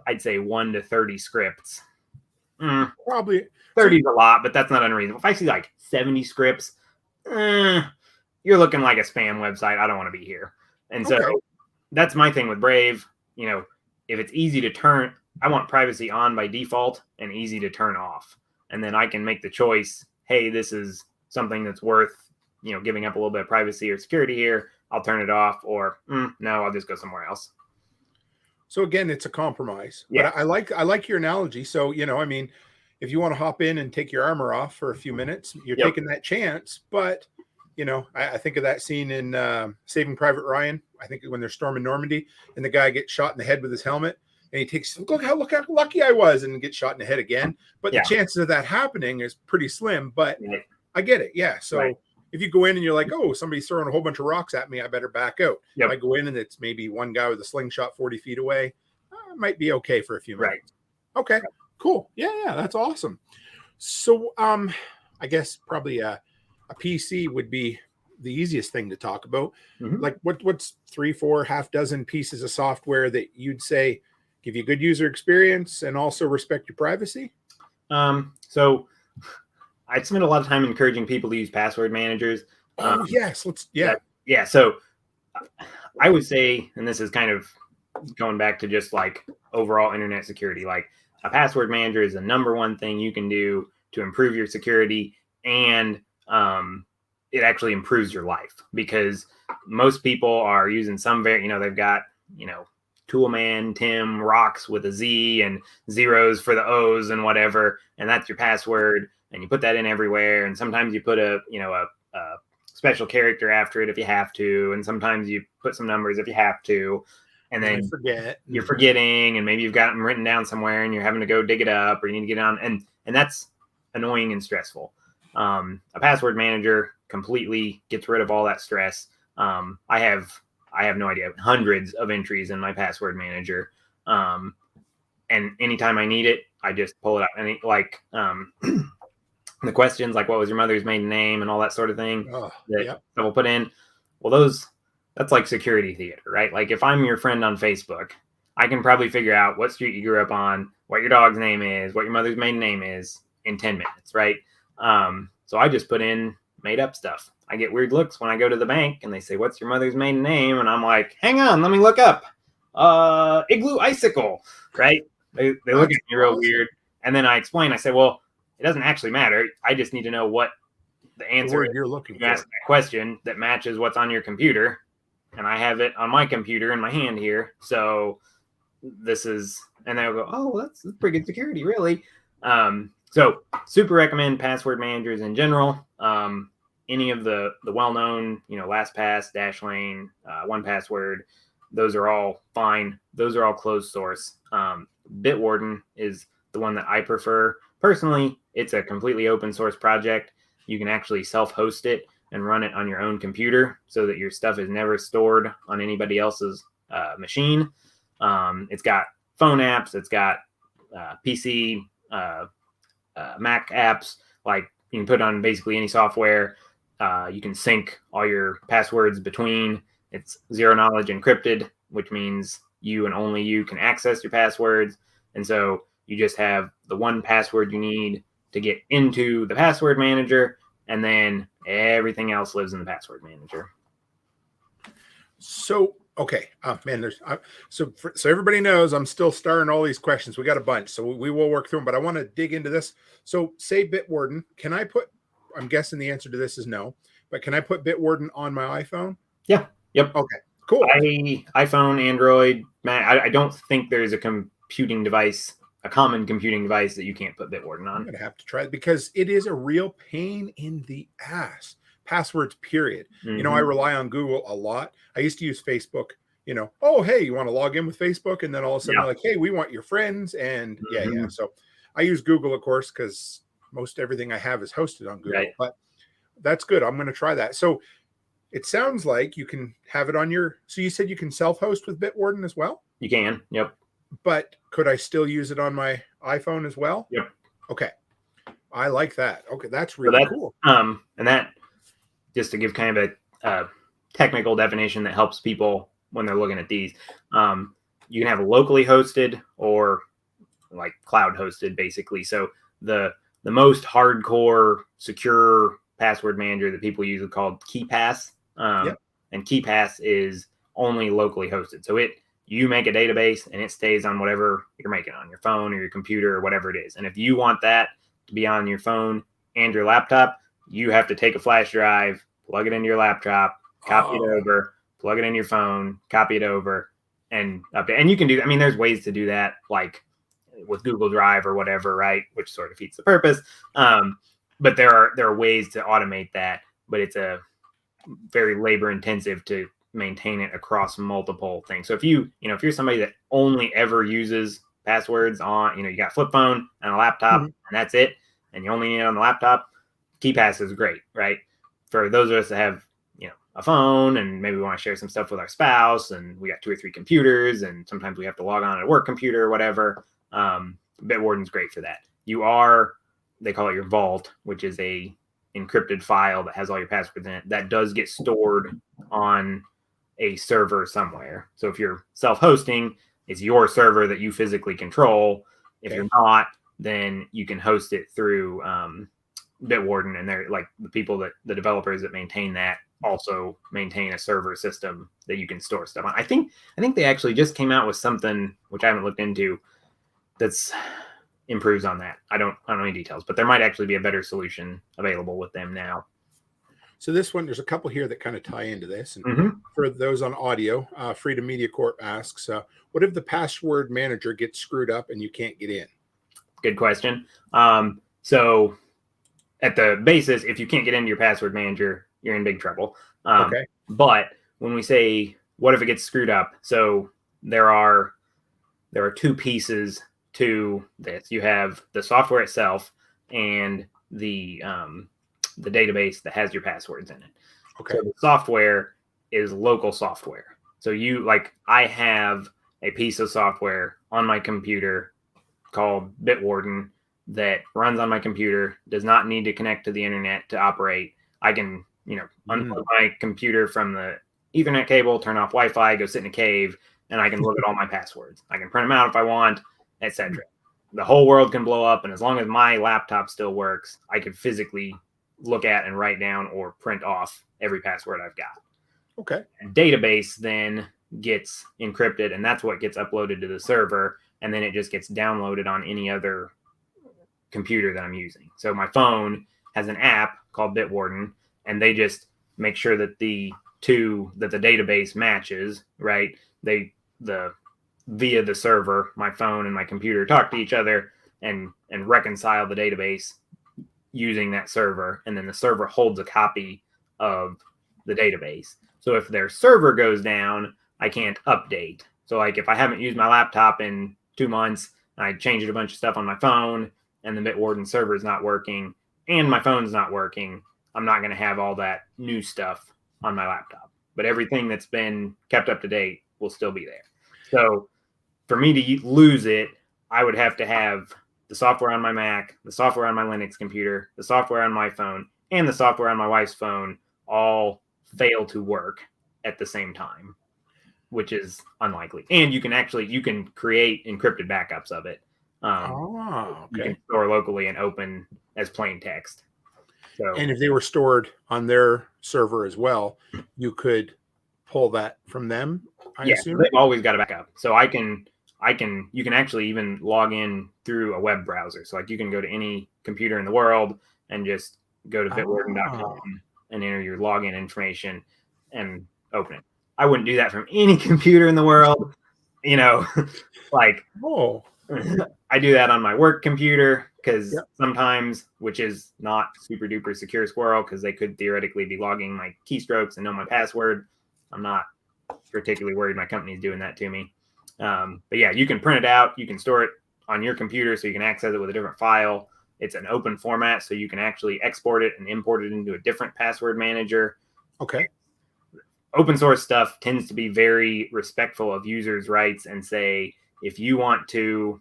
I'd say 1 to 30 scripts, probably 30 is a lot, but that's not unreasonable. If I see like 70 scripts, you're looking like a spam website. I don't want to be here. And so that's my thing with Brave. If it's easy to turn, I want privacy on by default and easy to turn off. And then I can make the choice, hey, this is something that's worth, giving up a little bit of privacy or security here. I'll turn it off, or no, I'll just go somewhere else. So again, it's a compromise. Yeah. But I like your analogy. So, if you want to hop in and take your armor off for a few minutes, you're taking that chance. But, I think of that scene in Saving Private Ryan. I think when they're storming Normandy, and the guy gets shot in the head with his helmet, and he takes, look how lucky I was, and gets shot in the head again. But the chances of that happening is pretty slim. But I get it. Yeah. So if you go in and you're like, oh, somebody's throwing a whole bunch of rocks at me, I better back out. If I go in and it's maybe one guy with a slingshot 40 feet away, I might be okay for a few minutes. Okay, cool. Yeah, that's awesome. So I guess probably a PC would be the easiest thing to talk about. Like what's 3, 4, half dozen pieces of software that you'd say give you good user experience and also respect your privacy? So I spend a lot of time encouraging people to use password managers. Yes. So I would say, and this is kind of going back to just like overall internet security, like a password manager is the number one thing you can do to improve your security, and it actually improves your life, because most people are using some they've got, Toolman Tim rocks with a Z and zeros for the O's and whatever, and that's your password, and you put that in everywhere. And sometimes you put a special character after it if you have to, and sometimes you put some numbers if you have to, and then you're forgetting, and maybe you've got them written down somewhere and you're having to go dig it up, or you need to get on, and that's annoying and stressful. A password manager completely gets rid of all that stress. I have no idea, hundreds of entries in my password manager. and anytime I need it, I just pull it up. And the questions like what was your mother's maiden name and all that sort of thing that we'll put in. Well, that's like security theater, right? Like if I'm your friend on Facebook, I can probably figure out what street you grew up on, what your dog's name is, what your mother's maiden name is in 10 minutes, right? So I just put in made up stuff. I get weird looks when I go to the bank and they say, what's your mother's maiden name? And I'm like, hang on, let me look up. Igloo Icicle, right? They look at me real weird. And then I explain, I say, well, it doesn't actually matter. I just need to know what the answer is. You're looking for. You ask that question that matches what's on your computer. And I have it on my computer in my hand here. So this is, and they'll go, oh, that's pretty good security, really. So super recommend password managers in general. Any of the well-known, LastPass, Dashlane, 1Password, those are all fine. Those are all closed source. Bitwarden is the one that I prefer. Personally, it's a completely open source project. You can actually self-host it and run it on your own computer so that your stuff is never stored on anybody else's machine. It's got phone apps. It's got PC, Mac apps. Like you can put on basically any software. You can sync all your passwords between. It's zero knowledge encrypted, which means you and only you can access your passwords. And so you just have the one password you need to get into the password manager, and then everything else lives in the password manager. So, okay. Man, so everybody knows I'm still starring all these questions. We got a bunch, so we will work through them, but I want to dig into this. So say Bitwarden, I'm guessing the answer to this is no, but can I put Bitwarden on my iPhone? Yeah. Yep. Okay, cool. iPhone, Android, Mac. I don't think there's a computing device, a common computing device that you can't put Bitwarden on. I'm gonna have to try it because it is a real pain in the ass. Passwords, period. Mm-hmm. I rely on Google a lot. I used to use Facebook. Oh, hey, you want to log in with Facebook? And then all of a sudden, they're like, hey, we want your friends. And yeah. So I use Google, of course, because most everything I have is hosted on Google. Right. But that's good. I'm going to try that. So it sounds like you can have it on so you said you can self-host with Bitwarden as well? You can. Yep. But could I still use it on my iPhone as well? Yep. Okay. I like that. Okay. That's really cool. And that, just to give kind of a technical definition that helps people when they're looking at these, you can have locally hosted or like cloud hosted, basically. So the most hardcore secure password manager that people use is called KeePass. And KeePass is only locally hosted. So you make a database and it stays on whatever you're making on your phone or your computer or whatever it is. And if you want that to be on your phone and your laptop, you have to take a flash drive, plug it into your laptop, copy it over, plug it in your phone, copy it over, and update. And you can do, there's ways to do that, like with Google Drive or whatever, right? Which sort of defeats the purpose. But there are ways to automate that, but it's a very labor intensive to maintain it across multiple things. So if if you're somebody that only ever uses passwords on, you got a flip phone and a laptop and that's it, and you only need it on the laptop, KeePass is great, right? For those of us that have, a phone and maybe we want to share some stuff with our spouse and we got 2 or 3 computers and sometimes we have to log on a work computer or whatever, Bitwarden's great for that. They call it your vault, which is a encrypted file that has all your passwords in it that does get stored on a server somewhere. So if you're self-hosting, it's your server that you physically control. If you're not, then you can host it through Bitwarden, and they're like the developers that maintain that also maintain a server system that you can store stuff on. I think they actually just came out with something which I haven't looked into that's improves on that. I don't know any details, but there might actually be a better solution available with them now. So this one, there's a couple here that kind of tie into this. And for those on audio, Freedom Media Corp asks, what if the password manager gets screwed up and you can't get in? Good question. So at the basis, if you can't get into your password manager, you're in big trouble. But when we say, what if it gets screwed up? So there are 2 pieces to this. You have the software itself and the database that has your passwords in it. Okay. So the software is local software. So I have a piece of software on my computer called Bitwarden that runs on my computer, does not need to connect to the internet to operate. I can, unplug my computer from the Ethernet cable, turn off Wi-Fi, go sit in a cave, and I can look at all my passwords. I can print them out if I want, etc. The whole world can blow up, and as long as my laptop still works, I can physically look at and write down or print off every password I've got. Okay. A database then gets encrypted, and that's what gets uploaded to the server, and then it just gets downloaded on any other computer that I'm using. So my phone has an app called Bitwarden, and they just make sure that the database matches, right? Via the server, my phone and my computer talk to each other and reconcile the database using that server, and then the server holds a copy of the database. So if their server goes down, I can't update. So like if I haven't used my laptop in 2 months, I changed a bunch of stuff on my phone, and the Bitwarden server is not working, and my phone's not working, I'm not going to have all that new stuff on my laptop. But everything that's been kept up to date will still be there. So for me to lose it, I would have to have the software on my Mac, the software on my Linux computer, the software on my phone, and the software on my wife's phone all fail to work at the same time, which is unlikely. And you can create encrypted backups of it. Okay. You can store locally and open as plain text. So, and if they were stored on their server as well, you could pull that from them. I assume they've always got a backup. So you can actually even log in through a web browser. So like you can go to any computer in the world and just go to bitwarden.com and enter your login information and open it. I wouldn't do that from any computer in the world, like, I do that on my work computer because sometimes, which is not super duper secure squirrel, because they could theoretically be logging my keystrokes and know my password. I'm not particularly worried my company's doing that to me. But yeah, you can print it out. You can store it on your computer so you can access it with a different file. It's an open format, so you can actually export it and import it into a different password manager. Okay. Open source stuff tends to be very respectful of users' rights and say, if you want to,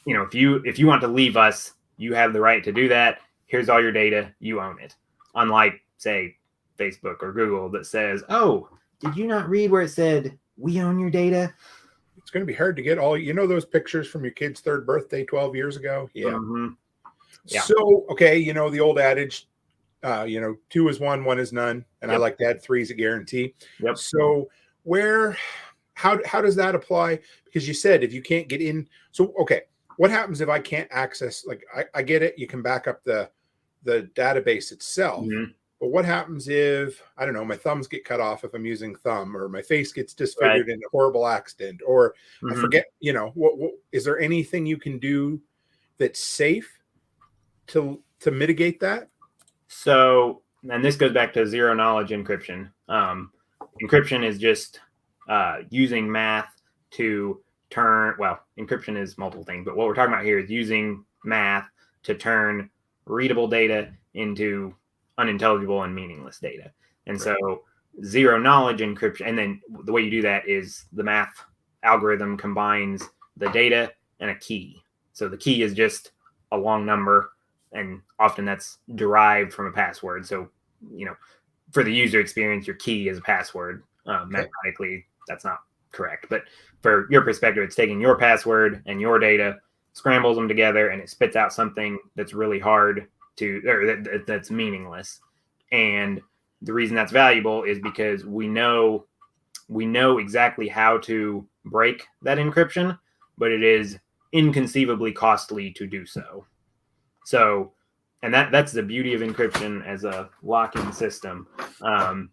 if you want to leave us, you have the right to do that. Here's all your data. You own it. Unlike, say, Facebook or Google that says, oh, did you not read where it said, we own your data? It's going to be hard to get all, those pictures from your kid's 3rd birthday 12 years ago. Yeah. Mm-hmm. Yeah. So, okay, the old adage, 2 is 1, 1 is none. And I like to add 3 is a guarantee. Yep. So how does that apply? Because you said if you can't get in. So, okay, what happens if I can't access, like I get it. You can back up the database itself. Mm-hmm. But what happens if, I don't know, my thumbs get cut off if I'm using thumb, or my face gets disfigured in a horrible accident, or I forget, what is there anything you can do that's safe to mitigate that? So, and this goes back to zero knowledge encryption. Encryption is just using math to encryption is multiple things, but what we're talking about here is using math to turn readable data into unintelligible and meaningless data. And so zero knowledge encryption, and then the way you do that is the math algorithm combines the data and a key. So the key is just a long number, and often that's derived from a password. So, for the user experience, your key is a password. Mathematically, that's not correct. But for your perspective, it's taking your password and your data, scrambles them together, and it spits out something that's really hard that's meaningless. And the reason that's valuable is because we know exactly how to break that encryption, but it is inconceivably costly to do so. So, and that's the beauty of encryption as a locking system. And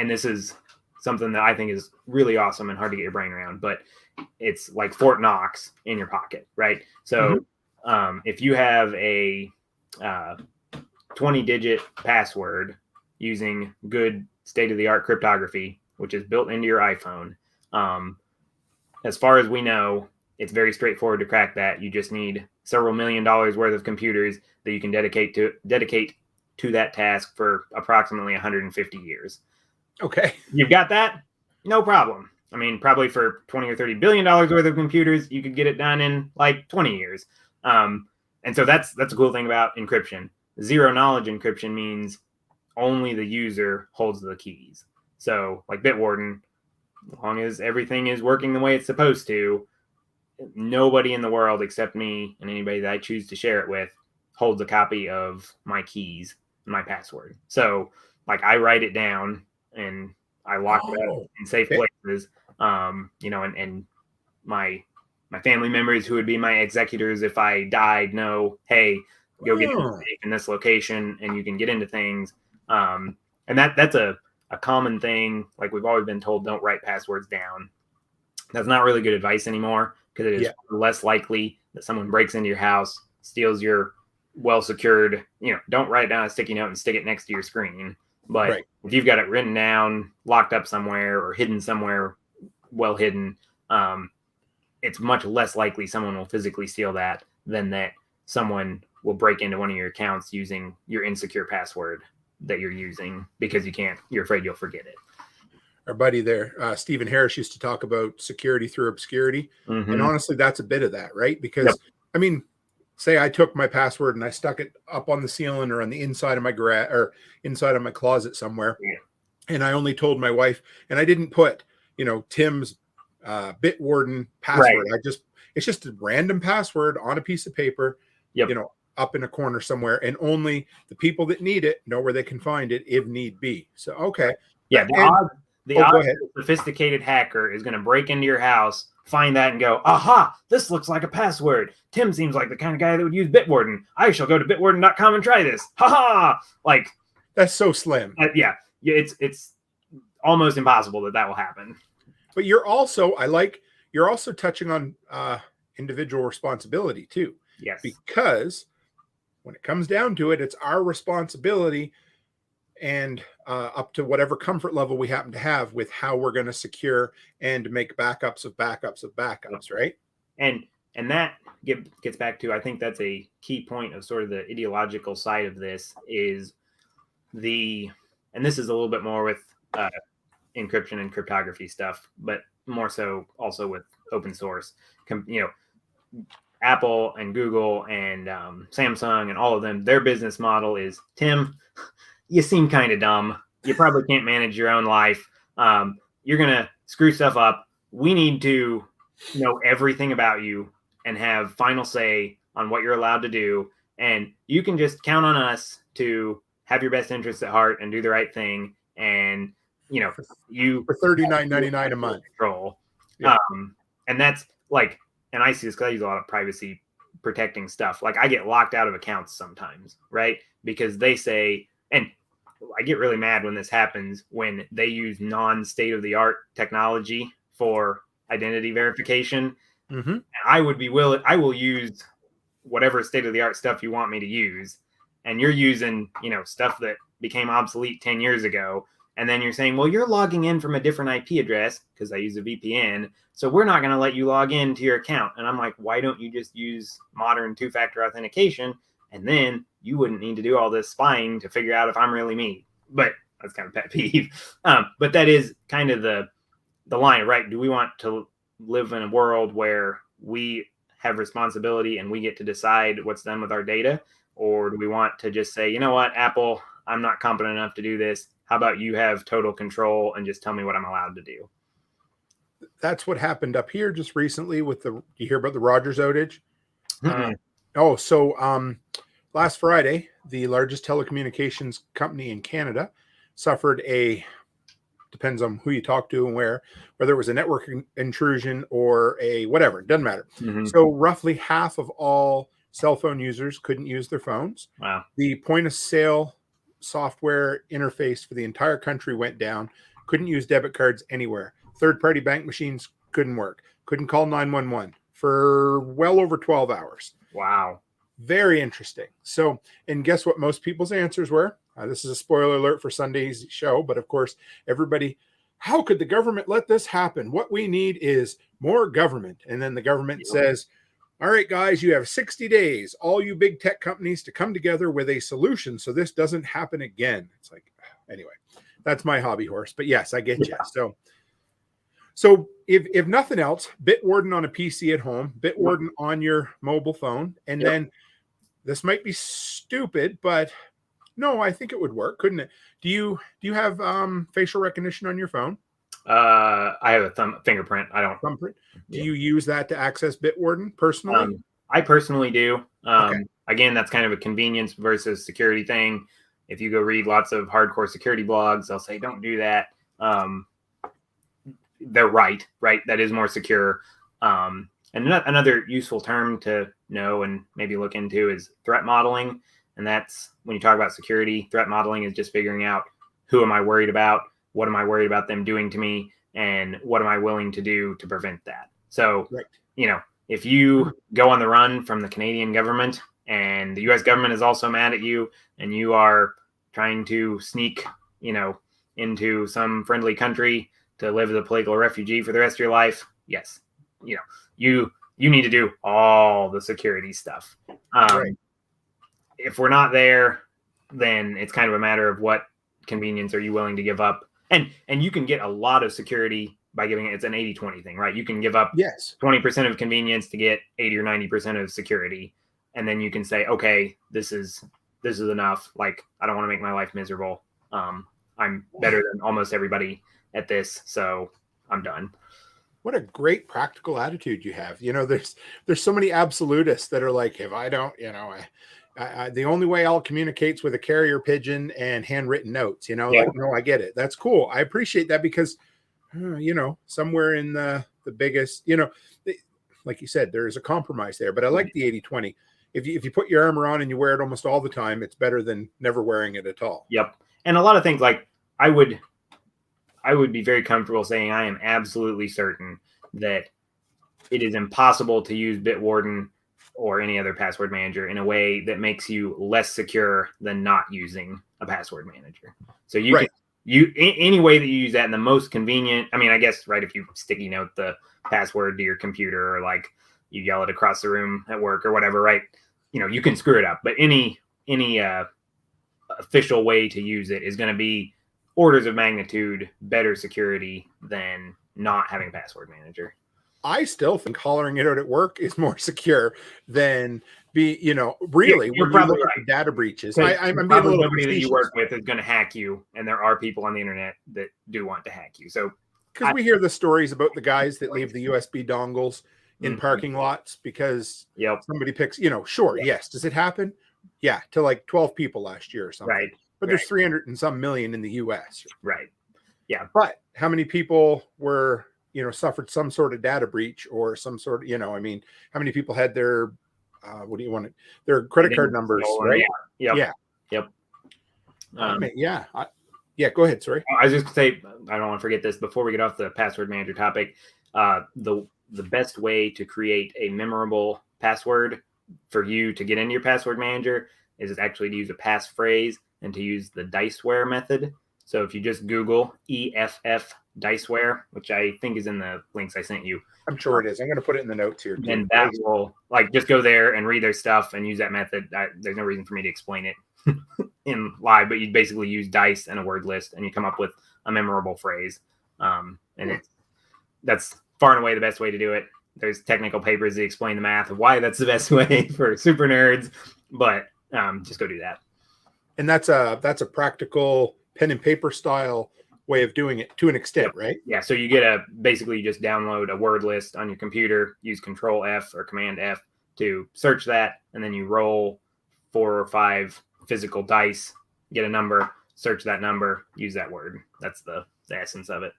this is something that I think is really awesome and hard to get your brain around, but it's like Fort Knox in your pocket, right? So if you have a 20-digit password using good state-of-the-art cryptography, which is built into your iPhone, as far as we know, it's very straightforward to crack that. You just need several $1 million worth of computers that you can dedicate to that task for approximately 150 years. Okay. You've got that? No problem. I mean, probably for $20 or $30 billion worth of computers, you could get it done in like 20 years. And so that's a cool thing about encryption. Zero knowledge encryption means only the user holds the keys. So like Bitwarden, as long as everything is working the way it's supposed to, nobody in the world except me and anybody that I choose to share it with holds a copy of my keys and my password. So like I write it down and I lock it up in safe places. And my family members who would be my executors if I died know, hey, go get in this location and you can get into things. And that's a common thing. Like we've always been told, don't write passwords down. That's not really good advice anymore because it is less likely that someone breaks into your house, steals your well-secured, don't write down a sticky note and stick it next to your screen. But if you've got it written down, locked up somewhere or hidden somewhere, well hidden, it's much less likely someone will physically steal that than that someone will break into one of your accounts using your insecure password that you're using because you're afraid you'll forget it. Our buddy there, Stephen Harris, used to talk about security through obscurity. And honestly, that's a bit of that, right? Because, I mean, say I took my password and I stuck it up on the ceiling or on the inside of my garage or inside of my closet somewhere. And I only told my wife, and I didn't put, Tim's Bitwarden password. It's just a random password on a piece of paper, up in a corner somewhere. And only the people that need it know where they can find it if need be. So, okay. Yeah. The odds sophisticated hacker is going to break into your house, find that and go, aha, this looks like a password. Tim seems like the kind of guy that would use Bitwarden. I shall go to bitwarden.com and try this. Ha ha. Like that's so slim. It's almost impossible that will happen. But you're also touching on individual responsibility too. Yes. Because when it comes down to it, it's our responsibility and up to whatever comfort level we happen to have with how we're going to secure and make backups of backups of backups, right? And that gets back to, I think that's a key point of sort of the ideological side of this is and this is a little bit more with encryption and cryptography stuff, but more so also with open source. Apple and Google and Samsung and all of them, their business model is, Tim, you seem kind of dumb. You probably can't manage your own life. You're going to screw stuff up. We need to know everything about you and have final say on what you're allowed to do. And you can just count on us to have your best interests at heart and do the right thing. And, you for $39.99 a month control. Yeah. And that's like, and I see this because I use a lot of privacy protecting stuff. Like I get locked out of accounts sometimes, right? Because they say, and I get really mad when this happens, when they use non-state-of-the-art technology for identity verification. Mm-hmm. I will use whatever state-of-the-art stuff you want me to use. And you're using, stuff that became obsolete 10 years ago. And then you're saying, well, you're logging in from a different IP address because I use a VPN. So we're not going to let you log into your account. And I'm like, why don't you just use modern two-factor authentication? And then you wouldn't need to do all this spying to figure out if I'm really me. But that's kind of pet peeve. But that is kind of the line, right? Do we want to live in a world where we have responsibility and we get to decide what's done with our data? Or do we want to just say, you know what, Apple, I'm not competent enough to do this. How about you have total control and just tell me what I'm allowed to do? That's what happened up here just recently with you hear about the Rogers outage? Last Friday, the largest telecommunications company in Canada suffered depends on who you talk to and whether it was a network intrusion or a whatever, it doesn't matter. Mm-hmm. So roughly half of all cell phone users couldn't use their phones. Wow. The point of sale software interface for the entire country went down. Couldn't use debit cards anywhere. Third-party bank machines couldn't work. Couldn't call 911 for well over 12 hours. Wow. Very interesting. So, and guess what most people's answers were? This is a spoiler alert for Sunday's show, but of course, everybody, how could the government let this happen? What we need is more government. And then the government says, all right, guys, you have 60 days, all you big tech companies, to come together with a solution so this doesn't happen again. It's like, anyway, that's my hobby horse. But yes, I get you. So So if nothing else, Bitwarden on a PC at home, Bitwarden on your mobile phone, and then this might be stupid, but no, I think it would work, couldn't it? Do you have facial recognition on your phone? I have a fingerprint. I don't. Thumbprint. Do you use that to access Bitwarden personally? I personally do. Okay. Again, that's kind of a convenience versus security thing. If you go read lots of hardcore security blogs, they'll say don't do that. They're right? That is more secure. And another useful term to know and maybe look into is threat modeling. And that's when you talk about security, threat modeling is just figuring out who am I worried about, what am I worried about them doing to me, and what am I willing to do to prevent that. So, if you go on the run from the Canadian government and the U.S. government is also mad at you and you are trying to sneak, into some friendly country to live as a political refugee for the rest of your life, yes, you need to do all the security stuff. If we're not there, then it's kind of a matter of what convenience are you willing to give up. And you can get a lot of security by giving it's an 80-20 thing, right? You can give up 20% of convenience to get 80 or 90% of security. And then you can say, okay, this is enough. Like, I don't want to make my life miserable. I'm better than almost everybody at this, so I'm done. What a great practical attitude you have. There's so many absolutists that are like, if I don't, the only way I'll communicate with a carrier pigeon and handwritten notes, like, no, I get it. That's cool. I appreciate that because, somewhere in the biggest, like you said, there's a compromise there, but I like the 80-20. If you put your armor on and you wear it almost all the time, it's better than never wearing it at all. Yep. And a lot of things, like I would be very comfortable saying I am absolutely certain that it is impossible to use Bitwarden or any other password manager in a way that makes you less secure than not using a password manager. So any way that you use that in the most convenient, I mean, I guess, if you sticky note the password to your computer or like you yell it across the room at work or whatever, right? You can screw it up, but any official way to use it is going to be orders of magnitude better security than not having a password manager. I still think hollering it out at work is more secure than really. You're probably right. Data breaches. I'm being a little nobody that you work with is going to hack you, and there are people on the internet that do want to hack you. So, because we hear the stories about the guys that leave the USB dongles in parking lots because somebody picks. Yes. Does it happen? Yeah, to like 12 people last year or something. Right. But there's 300 and some million in the U.S. Right. Yeah. But how many people were suffered some sort of data breach or some sort of, how many people had their, their credit card numbers, right? Yeah. Yep. Go ahead. Sorry. I was just going to say, I don't want to forget this before we get off the password manager topic. The best way to create a memorable password for you to get into your password manager is actually to use a passphrase and to use the Diceware method. So if you just Google EFF Diceware, which I think is in the links I sent you. I'm sure it is. I'm going to put it in the notes here too. And that will just go there and read their stuff and use that method. There's no reason for me to explain it in live, but you basically use dice and a word list and you come up with a memorable phrase. That's far and away the best way to do it. There's technical papers that explain the math of why that's the best way for super nerds, but just go do that. And that's a practical pen and paper style way of doing it to an extent, right? Yeah. So you get basically you just download a word list on your computer, use Control F or Command F to search that, and then you roll 4 or 5 physical dice, get a number, search that number, use that word. That's the essence of it.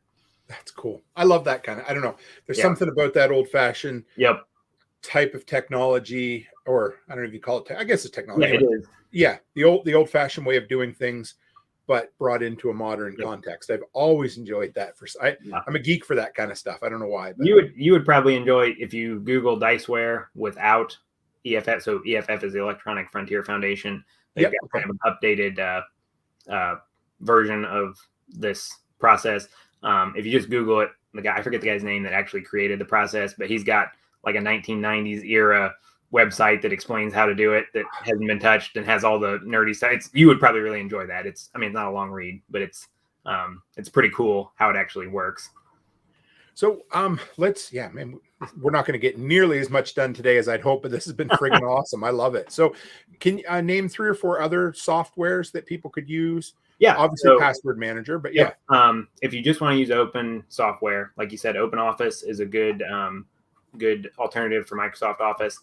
That's cool. I love that kind of, I don't know. There's something about that old fashioned type of technology, or I don't know if you call it, I guess it's technology. Yeah, it is. Yeah. The old fashioned way of doing things, but brought into a modern context. I've always enjoyed that. I'm a geek for that kind of stuff. I don't know why. But. You would probably enjoy if you Google Diceware without EFF. So EFF is the Electronic Frontier Foundation. They've got kind of an updated version of this process. If you just Google it, I forget the guy's name that actually created the process, but he's got like a 1990s era website that explains how to do it that hasn't been touched and has all the nerdy sites. You would probably really enjoy that. It's not a long read, but it's pretty cool how it actually works. So man, we're not going to get nearly as much done today as I'd hope, but this has been friggin' awesome. I love it. So can you name 3 or 4 other softwares that people could use? Yeah, Obviously so, password manager, but yeah. If you just want to use open software, like you said, OpenOffice is a good alternative for Microsoft Office.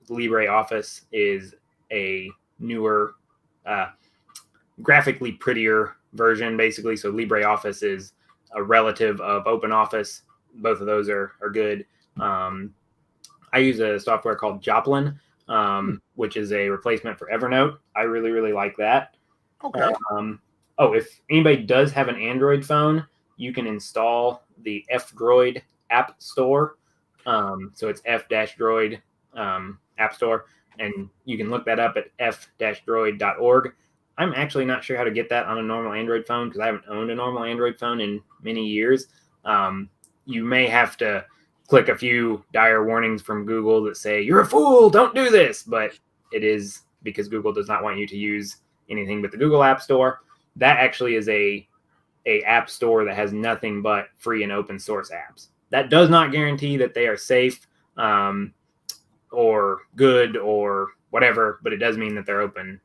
LibreOffice is a newer, graphically prettier version, basically. So LibreOffice is a relative of OpenOffice. Both of those are good. I use a software called Joplin, which is a replacement for Evernote. I really, really like that. Okay. If anybody does have an Android phone, you can install the F-Droid App Store. So it's F-Droid App Store, and you can look that up at f-droid.org. I'm actually not sure how to get that on a normal Android phone because I haven't owned a normal Android phone in many years. You may have to click a few dire warnings from Google that say, "You're a fool, don't do this." But it is because Google does not want you to use anything but the Google App Store. That actually is a app store that has nothing but free and open source apps. That does not guarantee that they are safe or good or whatever, but it does mean that they're open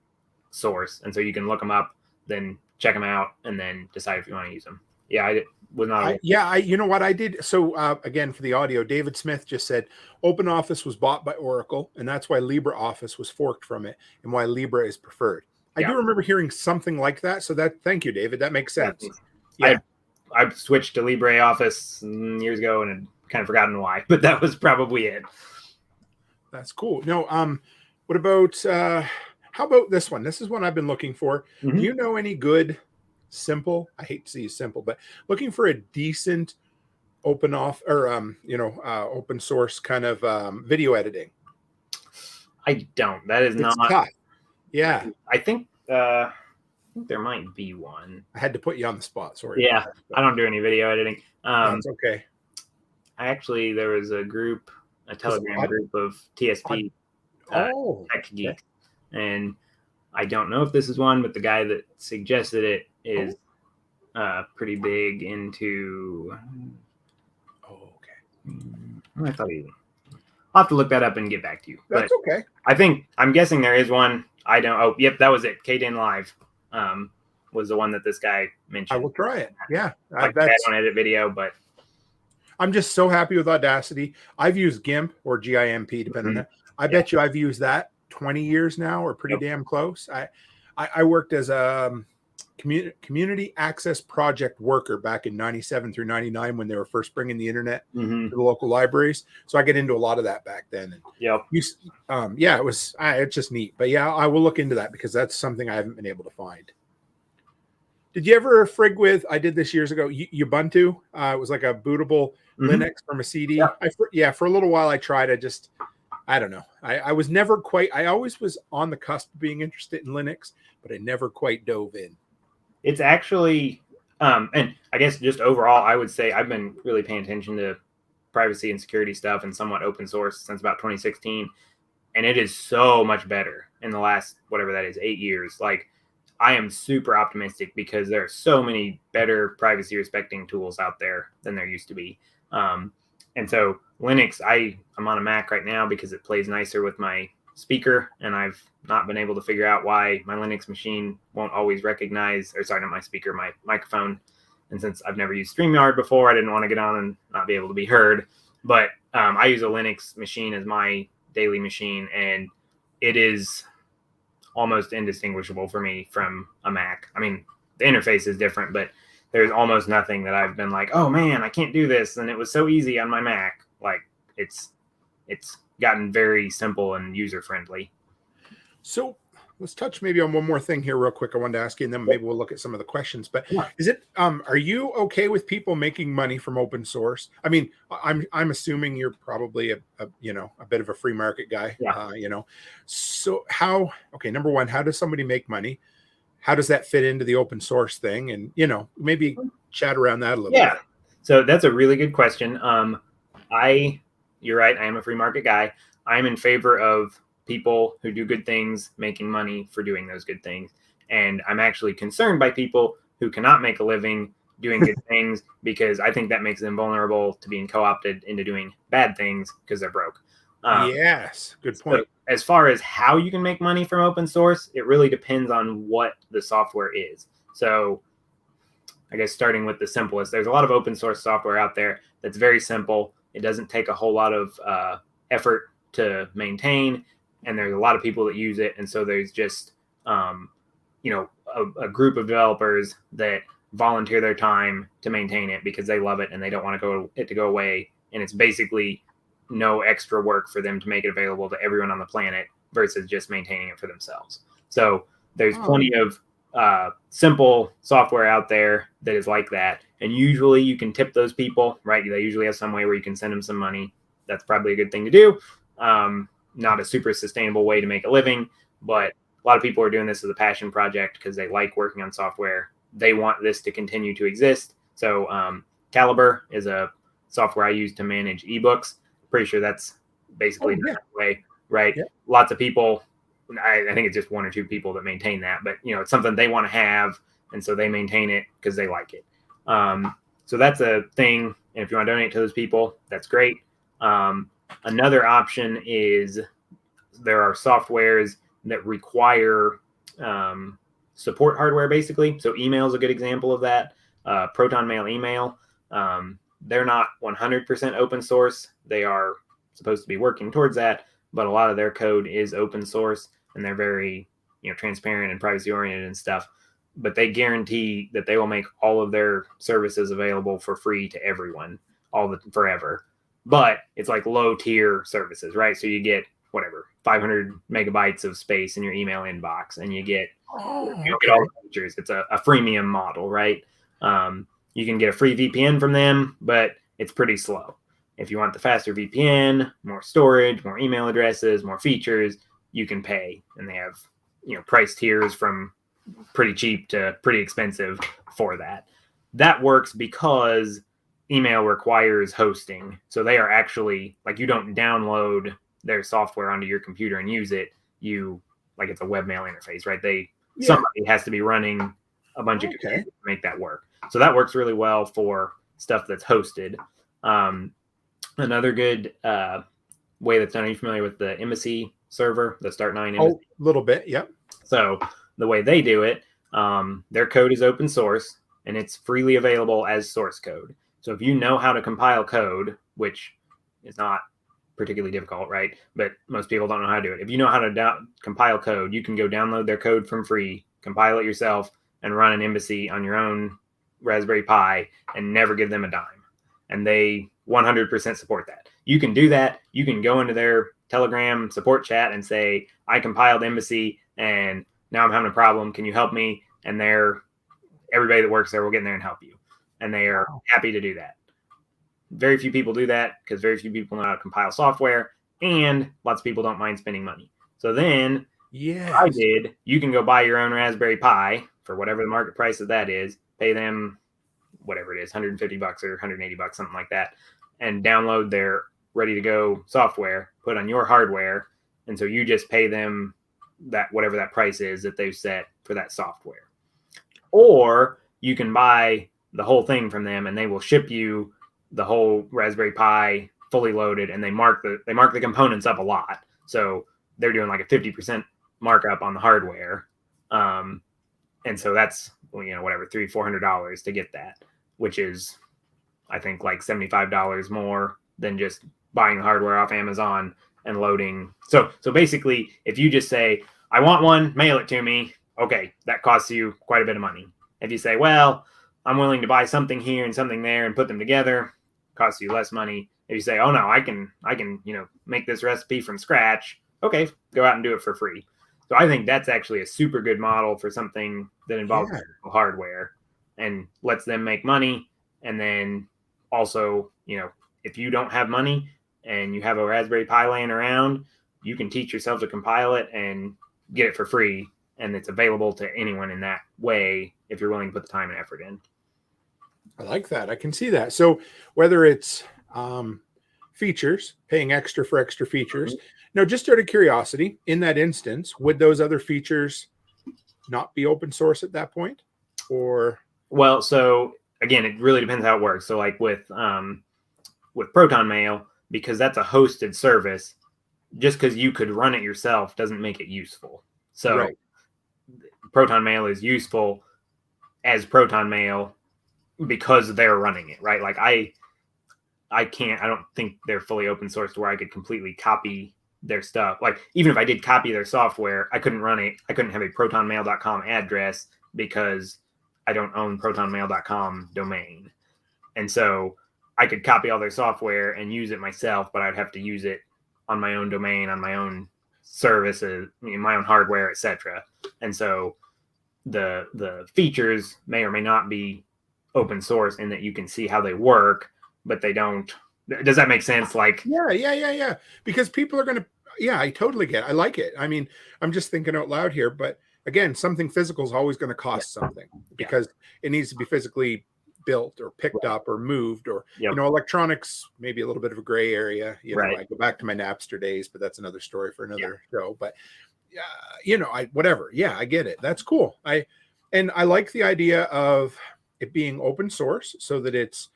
source. And so you can look them up, then check them out, and then decide if you want to use them. Yeah, I was not. You know what I did? So again, for the audio, David Smith just said OpenOffice was bought by Oracle, and that's why LibreOffice was forked from it, and why Libre is preferred. I do remember hearing something like that. So thank you, David. That makes sense. Yeah. I switched to LibreOffice years ago and had kind of forgotten why, but that was probably it. That's cool. No, what about how about this one? This is one I've been looking for. Mm-hmm. Do you know any good simple? I hate to say simple, but looking for a decent open source kind of video editing. I don't. That is not tough. Yeah, I think there might be one. I had to put you on the spot. Sorry. Yeah, I don't do any video editing. That's okay. There was a Telegram group of TSP tech geeks, and I don't know if this is one, but the guy that suggested it is pretty big into. Oh, okay. I thought I'll have to look that up and get back to you. That's okay. I'm guessing there is one. I don't. Oh, yep, that was it. KDN Live was the one that this guy mentioned. I will try it. Yeah, I don't edit video, but I'm just so happy with Audacity. I've used GIMP or GIMP, depending on that. I bet you I've used that 20 years now, or pretty damn close. I worked as a community access project worker back in 97 through 99 when they were first bringing the internet to the local libraries. So I get into a lot of that back then. And it's just neat. But yeah, I will look into that because that's something I haven't been able to find. Did you ever frig with, I did this years ago, Ubuntu? It was like a bootable Linux from a CD. For a little while I tried. I don't know. I was never quite, I always was on the cusp of being interested in Linux, but I never quite dove in. It's actually, and I guess just overall, I would say I've been really paying attention to privacy and security stuff and somewhat open source since about 2016. And it is so much better in the last, whatever that is, 8 years. Like, I am super optimistic because there are so many better privacy respecting tools out there than there used to be. And so Linux, I'm on a Mac right now because it plays nicer with my speaker, and I've not been able to figure out why my Linux machine won't always recognize, or sorry, not my speaker, my microphone. And since I've never used StreamYard before, I didn't want to get on and not be able to be heard. But I use a Linux machine as my daily machine, and it is almost indistinguishable for me from a Mac. I mean, the interface is different, but there's almost nothing that I've been like, oh man, I can't do this. And it was so easy on my Mac. Like, it's gotten very simple and user-friendly. So let's touch maybe on one more thing here real quick. I wanted to ask you, and then maybe we'll look at some of the questions. But is it, are you okay with people making money from open source? I mean, I'm assuming you're probably a bit of a free market guy, So number one, how does somebody make money? How does that fit into the open source thing? And, maybe chat around that a little bit. So that's a really good question. You're right. I am a free market guy. I'm in favor of people who do good things making money for doing those good things. And I'm actually concerned by people who cannot make a living doing good things, because I think that makes them vulnerable to being co-opted into doing bad things because they're broke. Yes, good point. So as far as how you can make money from open source, it really depends on what the software is. So I guess starting with the simplest, there's a lot of open source software out there that's very simple. It doesn't take a whole lot of effort to maintain, and there's a lot of people that use it. And so there's just, a group of developers that volunteer their time to maintain it because they love it and they don't want it to go away. And it's basically no extra work for them to make it available to everyone on the planet versus just maintaining it for themselves. So there's plenty of simple software out there that is like that. And usually you can tip those people, right? They usually have some way where you can send them some money. That's probably a good thing to do. Not a super sustainable way to make a living, but a lot of people are doing this as a passion project because they like working on software. They want this to continue to exist. So Caliber is a software I use to manage ebooks. Pretty sure that's basically the way, right? Yeah. Lots of people, I think it's just one or two people that maintain that, but it's something they want to have, and so they maintain it because they like it. So that's a thing, and if you want to donate to those people, that's great. Another option is there are softwares that require support hardware, basically. So email is a good example of that. Proton Mail email. They're not 100% open source. They are supposed to be working towards that, but a lot of their code is open source, and they're very, transparent and privacy oriented and stuff. But they guarantee that they will make all of their services available for free to everyone, forever. But it's like low tier services, right? So you get 500 megabytes of space in your email inbox, and you get all the features. It's a freemium model, right? You can get a free VPN from them, but it's pretty slow. If you want the faster VPN, more storage, more email addresses, more features, you can pay. And they have, price tiers from pretty cheap to pretty expensive for that. That works because email requires hosting. So they are actually, you don't download their software onto your computer and use it. It's a webmail interface, right? Somebody has to be running a bunch of computers to make that work. So that works really well for stuff that's hosted. Another good way that's done, are you familiar with the Embassy server, the Start9 Embassy? Oh, a little bit, yep. So the way they do it, their code is open source, and it's freely available as source code. So if you know how to compile code, which is not particularly difficult, right? But most people don't know how to do it. If you know how to compile code, you can go download their code from free, compile it yourself, and run an Embassy on your own Raspberry Pi and never give them a dime. And they 100% support that. You can do that. You can go into their Telegram support chat and say, I compiled Embassy and now I'm having a problem. Can you help me? And everybody that works there will get in there and help you. And they are happy to do that. Very few people do that because very few people know how to compile software, and lots of people don't mind spending money. So then I did, you can go buy your own Raspberry Pi for whatever the market price of that is, pay them whatever it is, $150 or $180, something like that, and download their ready to go software, put on your hardware. And so you just pay them that, whatever that price is that they've set for that software. Or you can buy the whole thing from them and they will ship you the whole Raspberry Pi fully loaded, and they mark the components up a lot. So they're doing like a 50% markup on the hardware. And so that's, $300-$400 to get that, which is, I think, like $75 more than just buying the hardware off Amazon and loading. So basically, if you just say, I want one, mail it to me, okay, that costs you quite a bit of money. If you say, well, I'm willing to buy something here and something there and put them together, costs you less money. If you say, oh no, I can, make this recipe from scratch, okay, go out and do it for free. So I think that's actually a super good model for something that involves hardware and lets them make money. And then also, if you don't have money and you have a Raspberry Pi laying around, you can teach yourself to compile it and get it for free. And it's available to anyone in that way if you're willing to put the time and effort in. I like that. I can see that. So whether it's features, paying extra for extra features. Now, just out of curiosity, in that instance, would those other features not be open source at that point? Or well, so again, it really depends how it works. So like with Proton Mail, because that's a hosted service, just because you could run it yourself doesn't make it useful. So Right. Proton Mail is useful as Proton Mail because they're running it, right? Like I don't think they're fully open source to where I could completely copy their stuff. Like even if I did copy their software, I couldn't run it. I couldn't have a protonmail.com address because I don't own protonmail.com domain. And so I could copy all their software and use it myself, but I'd have to use it on my own domain, on my own services, my own hardware, etc. And so the features may or may not be open source in that you can see how they work, but they don't. Does that make sense? Like, yeah. Because people are going to, I totally get it. I like it. I mean, I'm just thinking out loud here, but again, something physical is always going to cost something because it needs to be physically built or picked up or moved or, electronics, maybe a little bit of a gray area. I go back to my Napster days, but that's another story for another show. But, whatever. Yeah, I get it. That's cool. I like the idea of it being open source so that it's,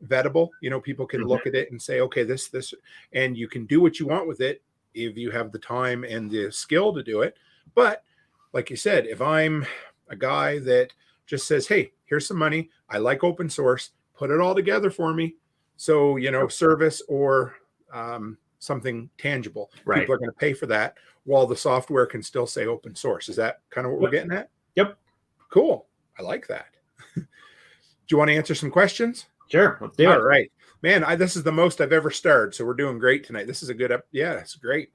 vettable. People can look at it and say, okay, this, and you can do what you want with it if you have the time and the skill to do it. But like you said, if I'm a guy that just says, hey, here's some money, I like open source, put it all together for me. So, service or something tangible. Right. People are going to pay for that while the software can still say open source. Is that kind of what we're getting at? Yep. Cool. I like that. Do you want to answer some questions? Sure. Let's do it. All right, man. This is the most I've ever starred. So we're doing great tonight. This is a good it's great.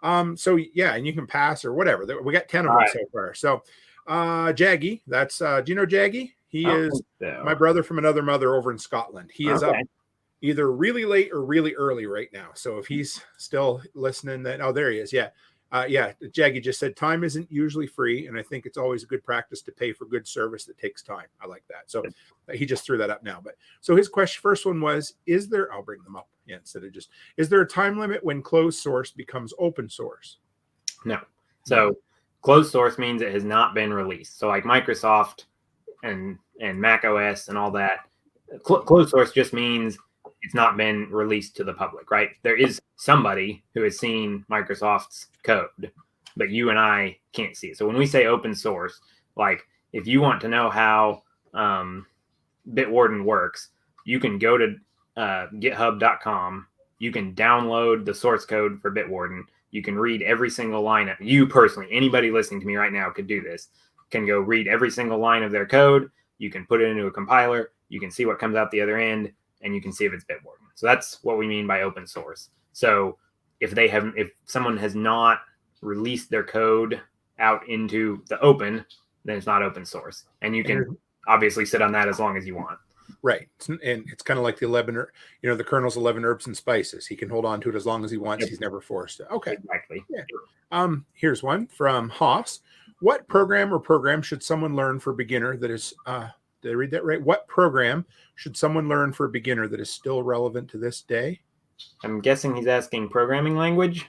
So yeah, and you can pass or whatever. We got 10 of them so far. So Jaggy, that's do you know Jaggy? He is my brother from another mother over in Scotland. He is up either really late or really early right now. So if he's still listening, then there he is. Yeah. Jaggy just said time isn't usually free, and I think it's always a good practice to pay for good service that takes time. I like that. So he just threw that up now. But so his first one was, I'll bring them up instead of is there a time limit when closed source becomes open source? No. So closed source means it has not been released. So like Microsoft and Mac OS and all that, closed source just means it's not been released to the public, right? There is somebody who has seen Microsoft's code, but you and I can't see it. So when we say open source, like if you want to know how Bitwarden works, you can go to github.com. You can download the source code for Bitwarden. You can read every single line. You personally, anybody listening to me right now could do this, can go read every single line of their code. You can put it into a compiler. You can see what comes out the other end, and you can see if it's Bitwarden. So that's what we mean by open source. So if someone has not released their code out into the open, then it's not open source. And you can obviously sit on that as long as you want. Right. And it's kind of like the the Colonel's 11 herbs and spices. He can hold on to it as long as he wants. Yep. He's never forced to. Okay. Exactly. Yeah. Here's one from Haas. What program should someone learn for beginner that is did I read that right? What program should someone learn for a beginner that is still relevant to this day? I'm guessing he's asking programming language.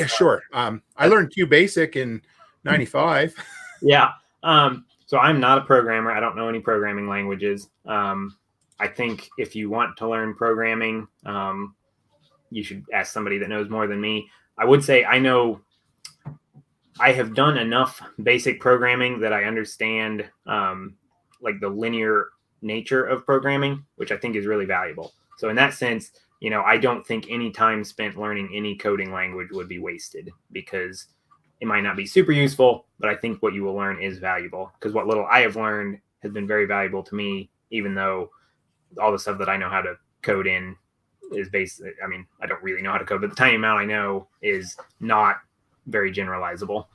Sure. I learned QBasic in 95. Yeah. So I'm not a programmer. I don't know any programming languages. I think if you want to learn programming, you should ask somebody that knows more than me. I would say I have done enough basic programming that I understand like the linear nature of programming, which I think is really valuable. So in that sense, I don't think any time spent learning any coding language would be wasted, because it might not be super useful, but I think what you will learn is valuable, because what little I have learned has been very valuable to me, even though all the stuff that I know how to code in is basically, I don't really know how to code, but the tiny amount I know is not very generalizable.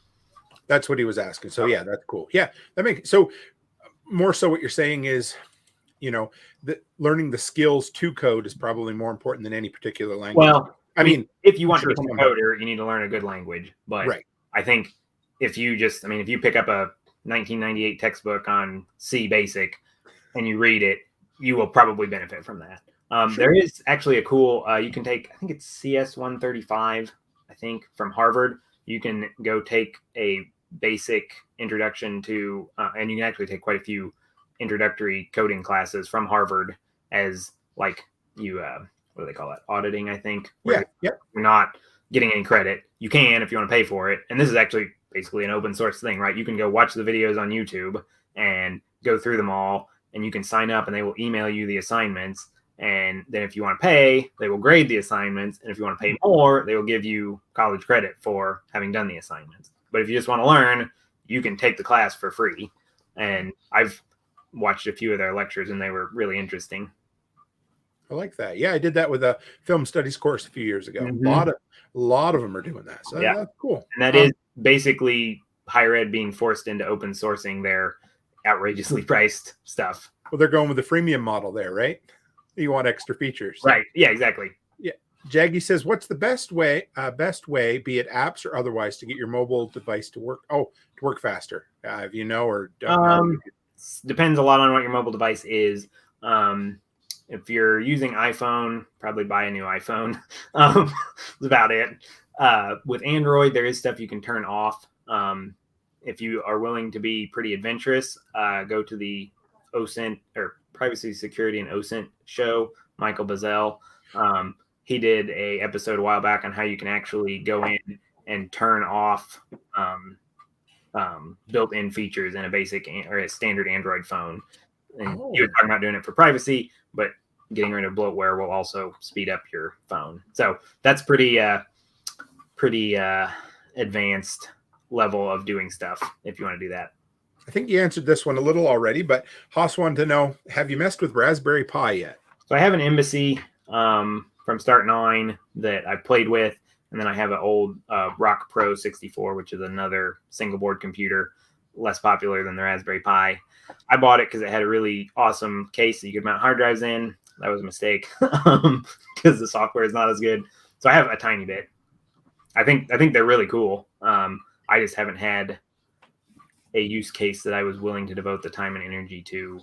That's what he was asking. So yeah, that's cool. Yeah, that makes so more so what you're saying is, learning the skills to code is probably more important than any particular language. Well, if you want to become a coder, you need to learn a good language. But right. I think if you if you pick up a 1998 textbook on C Basic and you read it, you will probably benefit from that. Sure. There is actually a cool, you can take, I think it's CS 135, from Harvard. You can go take a basic introduction to, and you can actually take quite a few introductory coding classes from Harvard as like you, what do they call that? Auditing, I think. Yeah. You're not getting any credit. You can if you want to pay for it. And this is actually basically an open source thing, right? You can go watch the videos on YouTube and go through them all, and you can sign up and they will email you the assignments. And then if you want to pay, they will grade the assignments. And if you want to pay more, they will give you college credit for having done the assignments. But if you just want to learn, you can take the class for free. And I've watched a few of their lectures and they were really interesting. I like that. Yeah, I did that with a film studies course a few years ago. Mm-hmm. A lot of them are doing that. So yeah, that's cool. And that is basically higher ed being forced into open sourcing their outrageously priced stuff. Well, they're going with the freemium model there, right? You want extra features. Right. Yeah, exactly. Yeah. Jaggy says, what's the best way, be it apps or otherwise, to get your mobile device to work? Oh, to work faster. If you know or don't know. Depends a lot on what your mobile device is. If you're using iPhone, probably buy a new iPhone. That's about it. With Android, there is stuff you can turn off. If you are willing to be pretty adventurous, go to the OSINT or Privacy, Security, and OSINT show, Michael Bazell. He did a episode a while back on how you can actually go in and turn off built-in features in a basic or a standard Android phone. And he was talking about doing it for privacy, but getting rid of bloatware will also speed up your phone. So that's pretty advanced level of doing stuff if you want to do that. I think you answered this one a little already, but Haas wanted to know, have you messed with Raspberry Pi yet? So I have an Embassy from Start 9 that I played with, and then I have an old Rock Pro 64, which is another single board computer, less popular than the Raspberry Pi. I bought it because it had a really awesome case that you could mount hard drives in. That was a mistake because the software is not as good. So I have a tiny bit. I think they're really cool. I just haven't had a use case that I was willing to devote the time and energy to.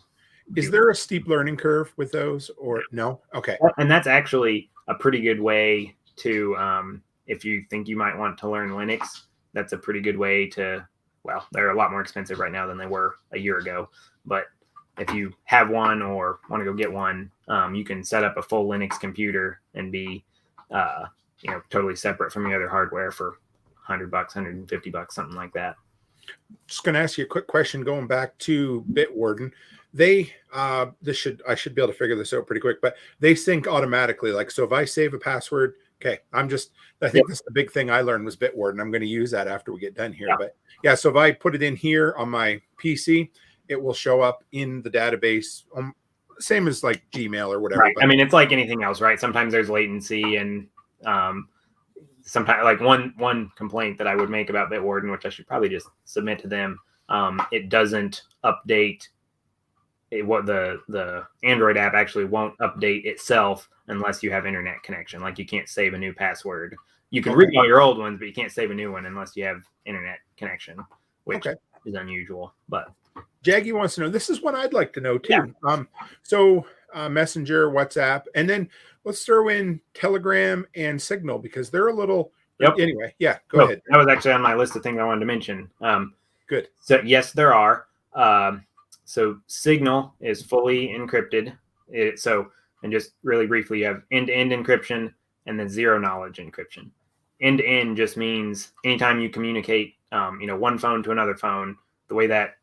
Is there a steep learning curve with those or no? Okay. And that's actually a pretty good way to, if you think you might want to learn Linux, that's a pretty good way to, well, they're a lot more expensive right now than they were a year ago. But if you have one or want to go get one, you can set up a full Linux computer and be, totally separate from your other hardware for $100, $150, something like that. Just going to ask you a quick question going back to Bitwarden. They I should be able to figure this out pretty quick, but they sync automatically. Like, so if I save a password, okay, I think that's the big thing I learned was Bitwarden. I'm going to use that after we get done here. Yeah. But yeah, so if I put it in here on my PC, it will show up in the database, same as like Gmail or whatever. Right. I mean, it's like anything else, right? Sometimes there's latency, and sometimes, like one complaint that I would make about Bitwarden, which I should probably just submit to them, it doesn't update. What the Android app actually won't update itself unless you have internet connection. Like, you can't save a new password. You can read all your old ones, but you can't save a new one unless you have internet connection, which is unusual. But Jaggy wants to know, this is what I'd like to know too. Yeah. Messenger, WhatsApp, and then let's throw in Telegram and Signal because they're a little. Anyway, yeah, go ahead. That was actually on my list of things I wanted to mention. Good. So yes, there are. So Signal is fully encrypted. And just really briefly, you have end-to-end encryption and then zero knowledge encryption. End-to-end just means anytime you communicate, one phone to another phone, the way that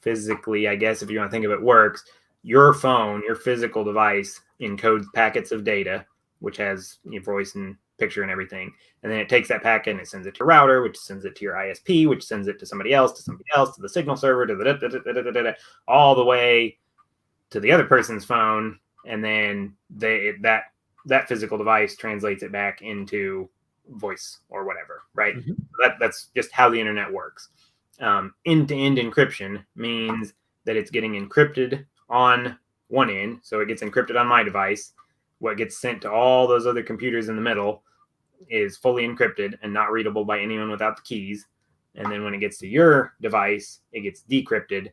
physically, I guess, if you want to think of it, works, your phone, your physical device, encodes packets of data, which has your voice and picture and everything. And then it takes that packet and it sends it to your router, which sends it to your ISP, which sends it to somebody else, to the Signal server, all the way to the other person's phone. And then that physical device translates it back into voice or whatever, right? Mm-hmm. That's just how the internet works. End-to-end encryption means that it's getting encrypted on one end. So it gets encrypted on my device. What gets sent to all those other computers in the middle is fully encrypted and not readable by anyone without the keys. And then when it gets to your device, it gets decrypted.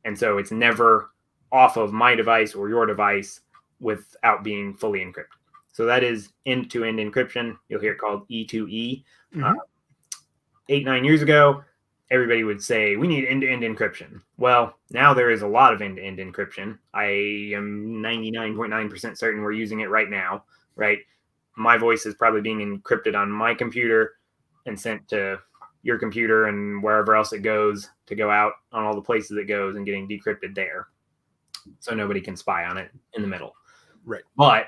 And so it's never off of my device or your device without being fully encrypted. So that is end-to-end encryption. You'll hear it called E2E. Mm-hmm. 8-9 years ago, everybody would say we need end-to-end encryption. Well, now there is a lot of end-to-end encryption. I am 99.9% certain we're using it right now, right? My voice is probably being encrypted on my computer and sent to your computer and wherever else it goes to go out on all the places it goes and getting decrypted there. So nobody can spy on it in the middle. Right. But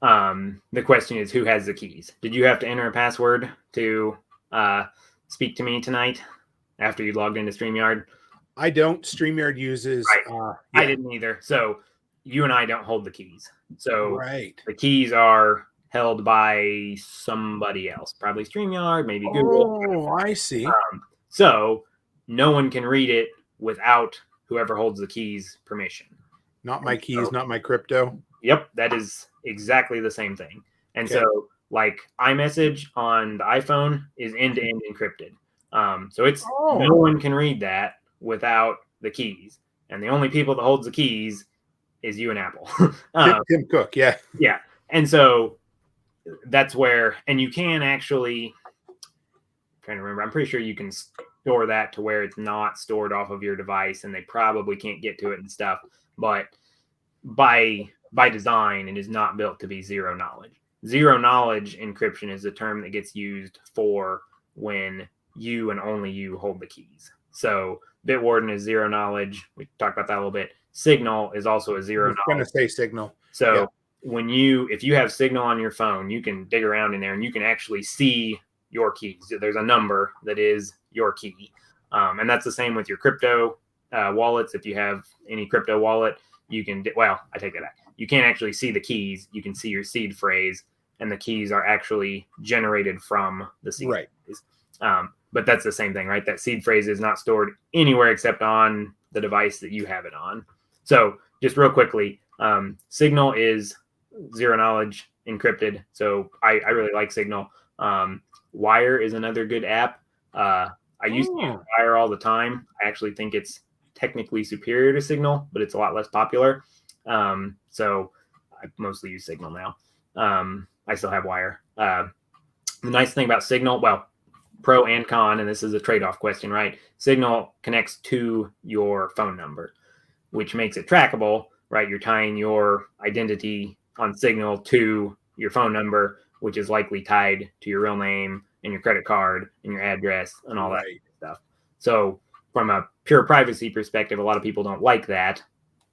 the question is, who has the keys? Did you have to enter a password to speak to me tonight after you logged into StreamYard? I don't. StreamYard uses. Right. I didn't either. So you and I don't hold the keys. So right. The keys are held by somebody else, probably StreamYard, maybe Google. Oh, I see. So no one can read it without whoever holds the keys permission. Not my keys, not my crypto. Yep, that is exactly the same thing. And so, like iMessage on the iPhone is end-to-end encrypted. So it's no one can read that without the keys. And the only people that holds the keys is you and Apple. Tim Cook, yeah. Yeah. And so that's where, and you can actually, I'm trying to remember, I'm pretty sure you can store that to where it's not stored off of your device and they probably can't get to it and stuff. But by design, it is not built to be zero knowledge. Zero knowledge encryption is a term that gets used for when you and only you hold the keys. So Bitwarden is zero knowledge. We talked about that a little bit. Signal is also a zero knowledge. I'm going to say Signal. So if you have Signal on your phone, you can dig around in there and you can actually see your keys. There's a number that is your key. And that's the same with your crypto wallets. If you have any crypto wallet, you can, I take that back. You can't actually see the keys. You can see your seed phrase, and the keys are actually generated from the seed phrase. But that's the same thing, right? That seed phrase is not stored anywhere except on the device that you have it on. So just real quickly, Signal is zero knowledge encrypted. So I really like Signal. Wire is another good app. I use Wire all the time. I actually think it's technically superior to Signal, but it's a lot less popular. So I mostly use Signal now. I still have Wire. The nice thing about Signal, pro and con, and this is a trade-off question, right? Signal connects to your phone number, which makes it trackable, right? You're tying your identity on Signal to your phone number, which is likely tied to your real name and your credit card and your address and all that stuff. So from a pure privacy perspective, a lot of people don't like that.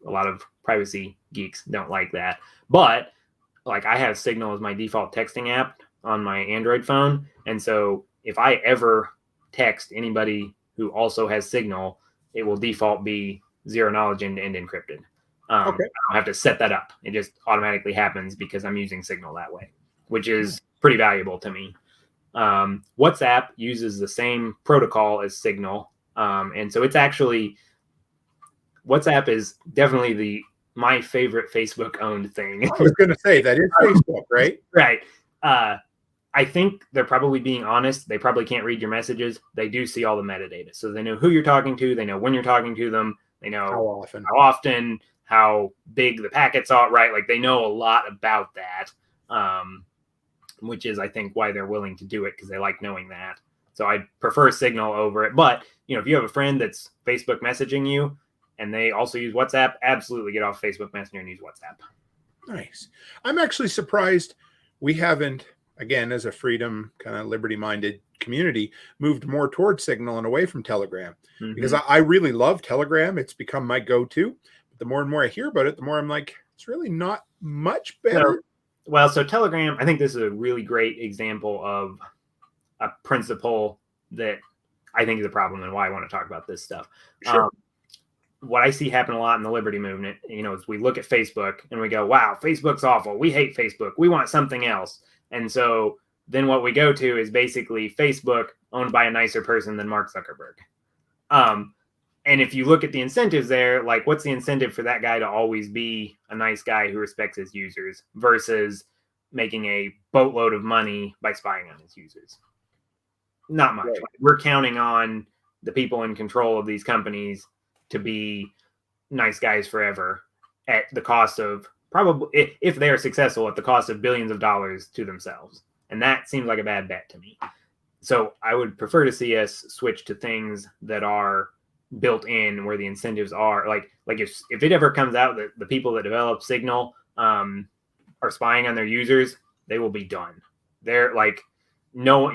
A lot of privacy geeks don't like that. But like I have Signal as my default texting app on my Android phone. And so if I ever text anybody who also has Signal, it will default be zero knowledge end-to-end encrypted. I don't have to set that up. It just automatically happens because I'm using Signal that way, which is pretty valuable to me. WhatsApp uses the same protocol as Signal. And so it's actually, WhatsApp is definitely my favorite Facebook-owned thing. I was going to say, that is Facebook, right? Right. I think they're probably being honest. They probably can't read your messages. They do see all the metadata. So they know who you're talking to. They know when you're talking to them. They know how often, how big the packets are, right? Like they know a lot about that, which is, I think, why they're willing to do it, because they like knowing that. So I prefer Signal over it. But, if you have a friend that's Facebook messaging you and they also use WhatsApp, absolutely get off Facebook Messenger and use WhatsApp. Nice. I'm actually surprised we haven't, again, as a freedom kind of liberty-minded community, moved more towards Signal and away from Telegram. Mm-hmm. Because I really love Telegram. It's become my go-to. But the more and more I hear about it, the more I'm like, it's really not much better. So Telegram, I think this is a really great example of a principle that I think is a problem and why I want to talk about this stuff. Sure. What I see happen a lot in the liberty movement, is we look at Facebook and we go, wow, Facebook's awful. We hate Facebook. We want something else. And so then what we go to is basically Facebook owned by a nicer person than Mark Zuckerberg. And if you look at the incentives there, like what's the incentive for that guy to always be a nice guy who respects his users versus making a boatload of money by spying on his users? Not much. Right. We're counting on the people in control of these companies to be nice guys forever at the cost of probably, if they are successful, at the cost of billions of dollars to themselves. And that seems like a bad bet to me. So I would prefer to see us switch to things that are built in, where the incentives are like if it ever comes out that the people that develop Signal are spying on their users, they will be done. They're like, no,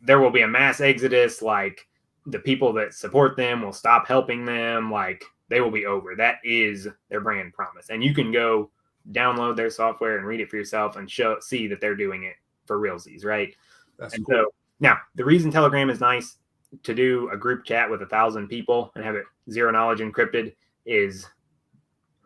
there will be a mass exodus. Like, the people that support them will stop helping them. Like, they will be over. That is their brand promise. And you can go download their software and read it for yourself and see that they're doing it for realsies, right? That's and cool. So now, the reason Telegram is nice to do a group chat with 1,000 people and have it zero knowledge encrypted is,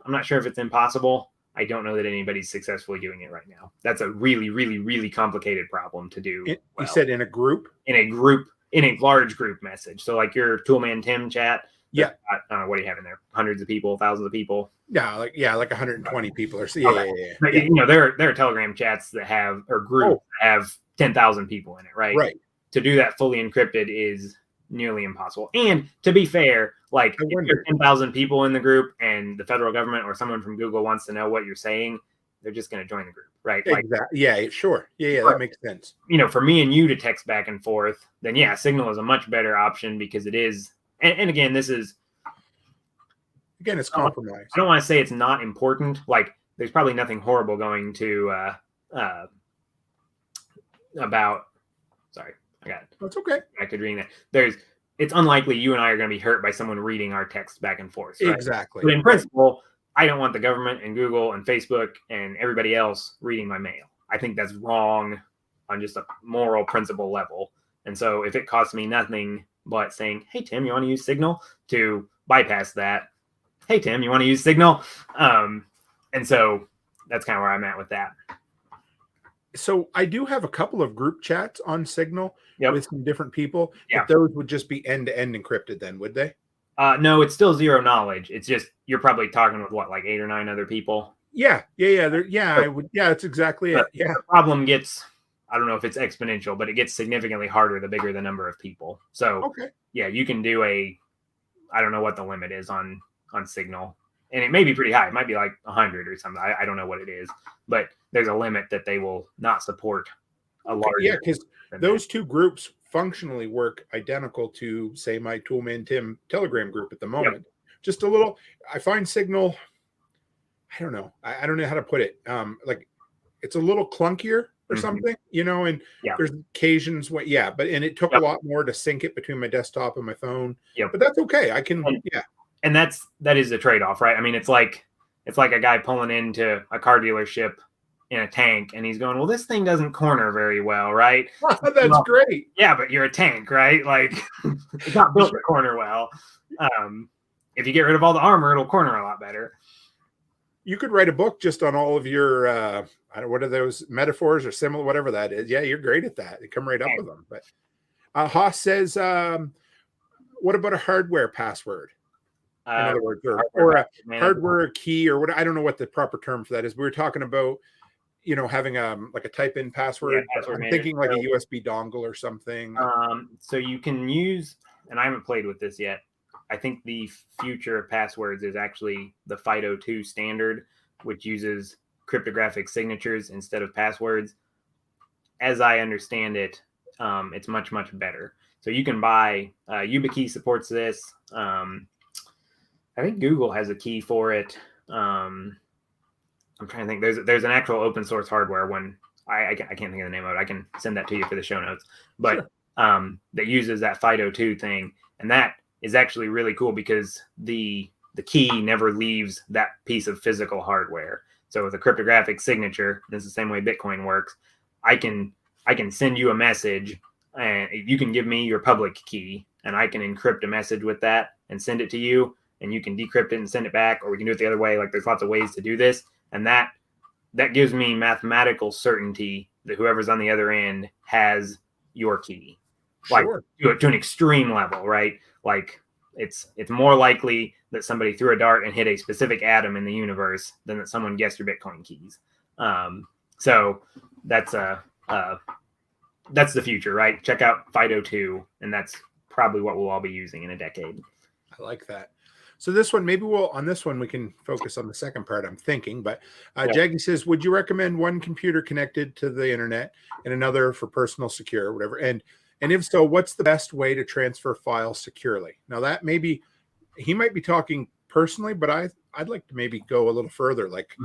I'm not sure if it's impossible. I don't know that anybody's successfully doing it right now. That's a really, really, really complicated problem to do. You said in a group? In a large group message. So like your Toolman Tim chat. Yeah. I don't know, what do you have in there? Hundreds of people, thousands of people? Yeah, like 120 people or so. Yeah. But, there are Telegram chats that have, or groups that have 10,000 people in it, right? Right. To do that fully encrypted is nearly impossible. And to be fair, like, if there are 10,000 people in the group and the federal government or someone from Google wants to know what you're saying, they're just going to join the group, right? Exactly. Like, yeah, sure. Yeah, that makes sense. For me and you to text back and forth, then yeah, Signal is a much better option because it is. And again, it's compromised. I don't want to say it's not important. Like, there's probably nothing horrible going to about. Sorry, I got it. That's okay. I could read that. It's unlikely you and I are going to be hurt by someone reading our text back and forth. Right? Exactly. But in principle, I don't want the government and Google and Facebook and everybody else reading my mail. I think that's wrong on just a moral principle level. And so if it costs me nothing but saying, hey, Tim, you want to use Signal, to bypass that, hey, Tim, you want to use Signal? And so that's kind of where I'm at with that. So I do have a couple of group chats on Signal with some different people. Yeah. But those would just be end-to-end encrypted then, would they? No, it's still zero knowledge. It's just, you're probably talking with what, like 8 or 9 other people? Yeah. I would. Yeah, that's exactly it. Yeah. The problem gets, I don't know if it's exponential, but it gets significantly harder the bigger the number of people. So yeah, you can do I don't know what the limit is on Signal. And it may be pretty high. It might be like 100 or something. I don't know what it is, but there's a limit that they will not support a large. Yeah, because those two groups functionally work identical to, say, my Toolman Tim Telegram group at the moment. Yep. Just a little. I find Signal. I don't know. I don't know how to put it. Like, it's a little clunkier or something, and there's occasions when, but it took a lot more to sync it between my desktop and my phone. Yeah, but that's okay. I can. And that is a trade-off, right? I mean, it's like a guy pulling into a car dealership in a tank, and he's going, well, this thing doesn't corner very well, right? That's great. Yeah, but you're a tank, right? Like, it's not built to corner well. If you get rid of all the armor, it'll corner a lot better. You could write a book just on all of your, what are those metaphors or similar, whatever that is. Yeah, you're great at that. You come right up with them. But Haas says, what about a hardware password? In other words, or a hardware key, or what? I don't know what the proper term for that is. We were talking about, having like a type-in password. I'm thinking like a USB dongle or something. So you can use, and I haven't played with this yet. I think the future of passwords is actually the FIDO2 standard, which uses cryptographic signatures instead of passwords. As I understand it, it's much, much better. So you can buy, YubiKey supports this. I think Google has a key for it. I'm trying to think. There's an actual open source hardware one. I can't think of the name of it. I can send that to you for the show notes. But that uses that FIDO2 thing, and that is actually really cool because the key never leaves that piece of physical hardware. So with a cryptographic signature, this is the same way Bitcoin works. I can send you a message, and you can give me your public key, and I can encrypt a message with that and send it to you. And you can decrypt it and send it back, or we can do it the other way. Like, there's lots of ways to do this. And that gives me mathematical certainty that whoever's on the other end has your key. Sure. Like, to an extreme level, right? Like, it's more likely that somebody threw a dart and hit a specific atom in the universe than that someone guessed your Bitcoin keys. So that's the future, right? Check out FIDO2, and that's probably what we'll all be using in a decade. I like that. So this one, maybe on this one, we can focus on the second part, I'm thinking. But Jaggy says, would you recommend one computer connected to the internet and another for personal secure, whatever? And And if so, what's the best way to transfer files securely? Now that maybe he might be talking personally, but I'd like to maybe go a little further, like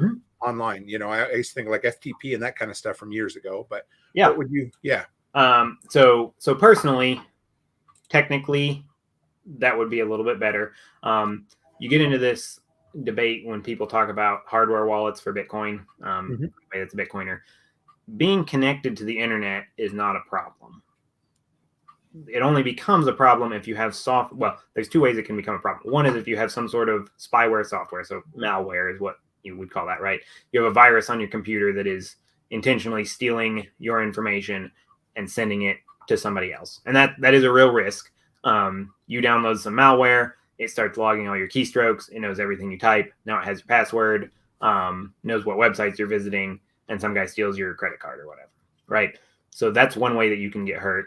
online. You know, I used to think like FTP and that kind of stuff from years ago. But Yeah. what would you? Yeah. So personally, technically, that would be a little bit better. You get into this debate when people talk about hardware wallets for Bitcoin. It's a Bitcoiner. Being connected to the internet is not a problem. It only becomes a problem if you have well, there's two ways it can become a problem. One is if you have some sort of spyware software. So malware is what you would call that, right? You have a virus on your computer that is intentionally stealing your information and sending it to somebody else. And that is a real risk. You download some malware, it starts logging all your keystrokes, it knows everything you type. Now it has your password, knows what websites you're visiting, and some guy steals your credit card or whatever, right? So that's one way that you can get hurt.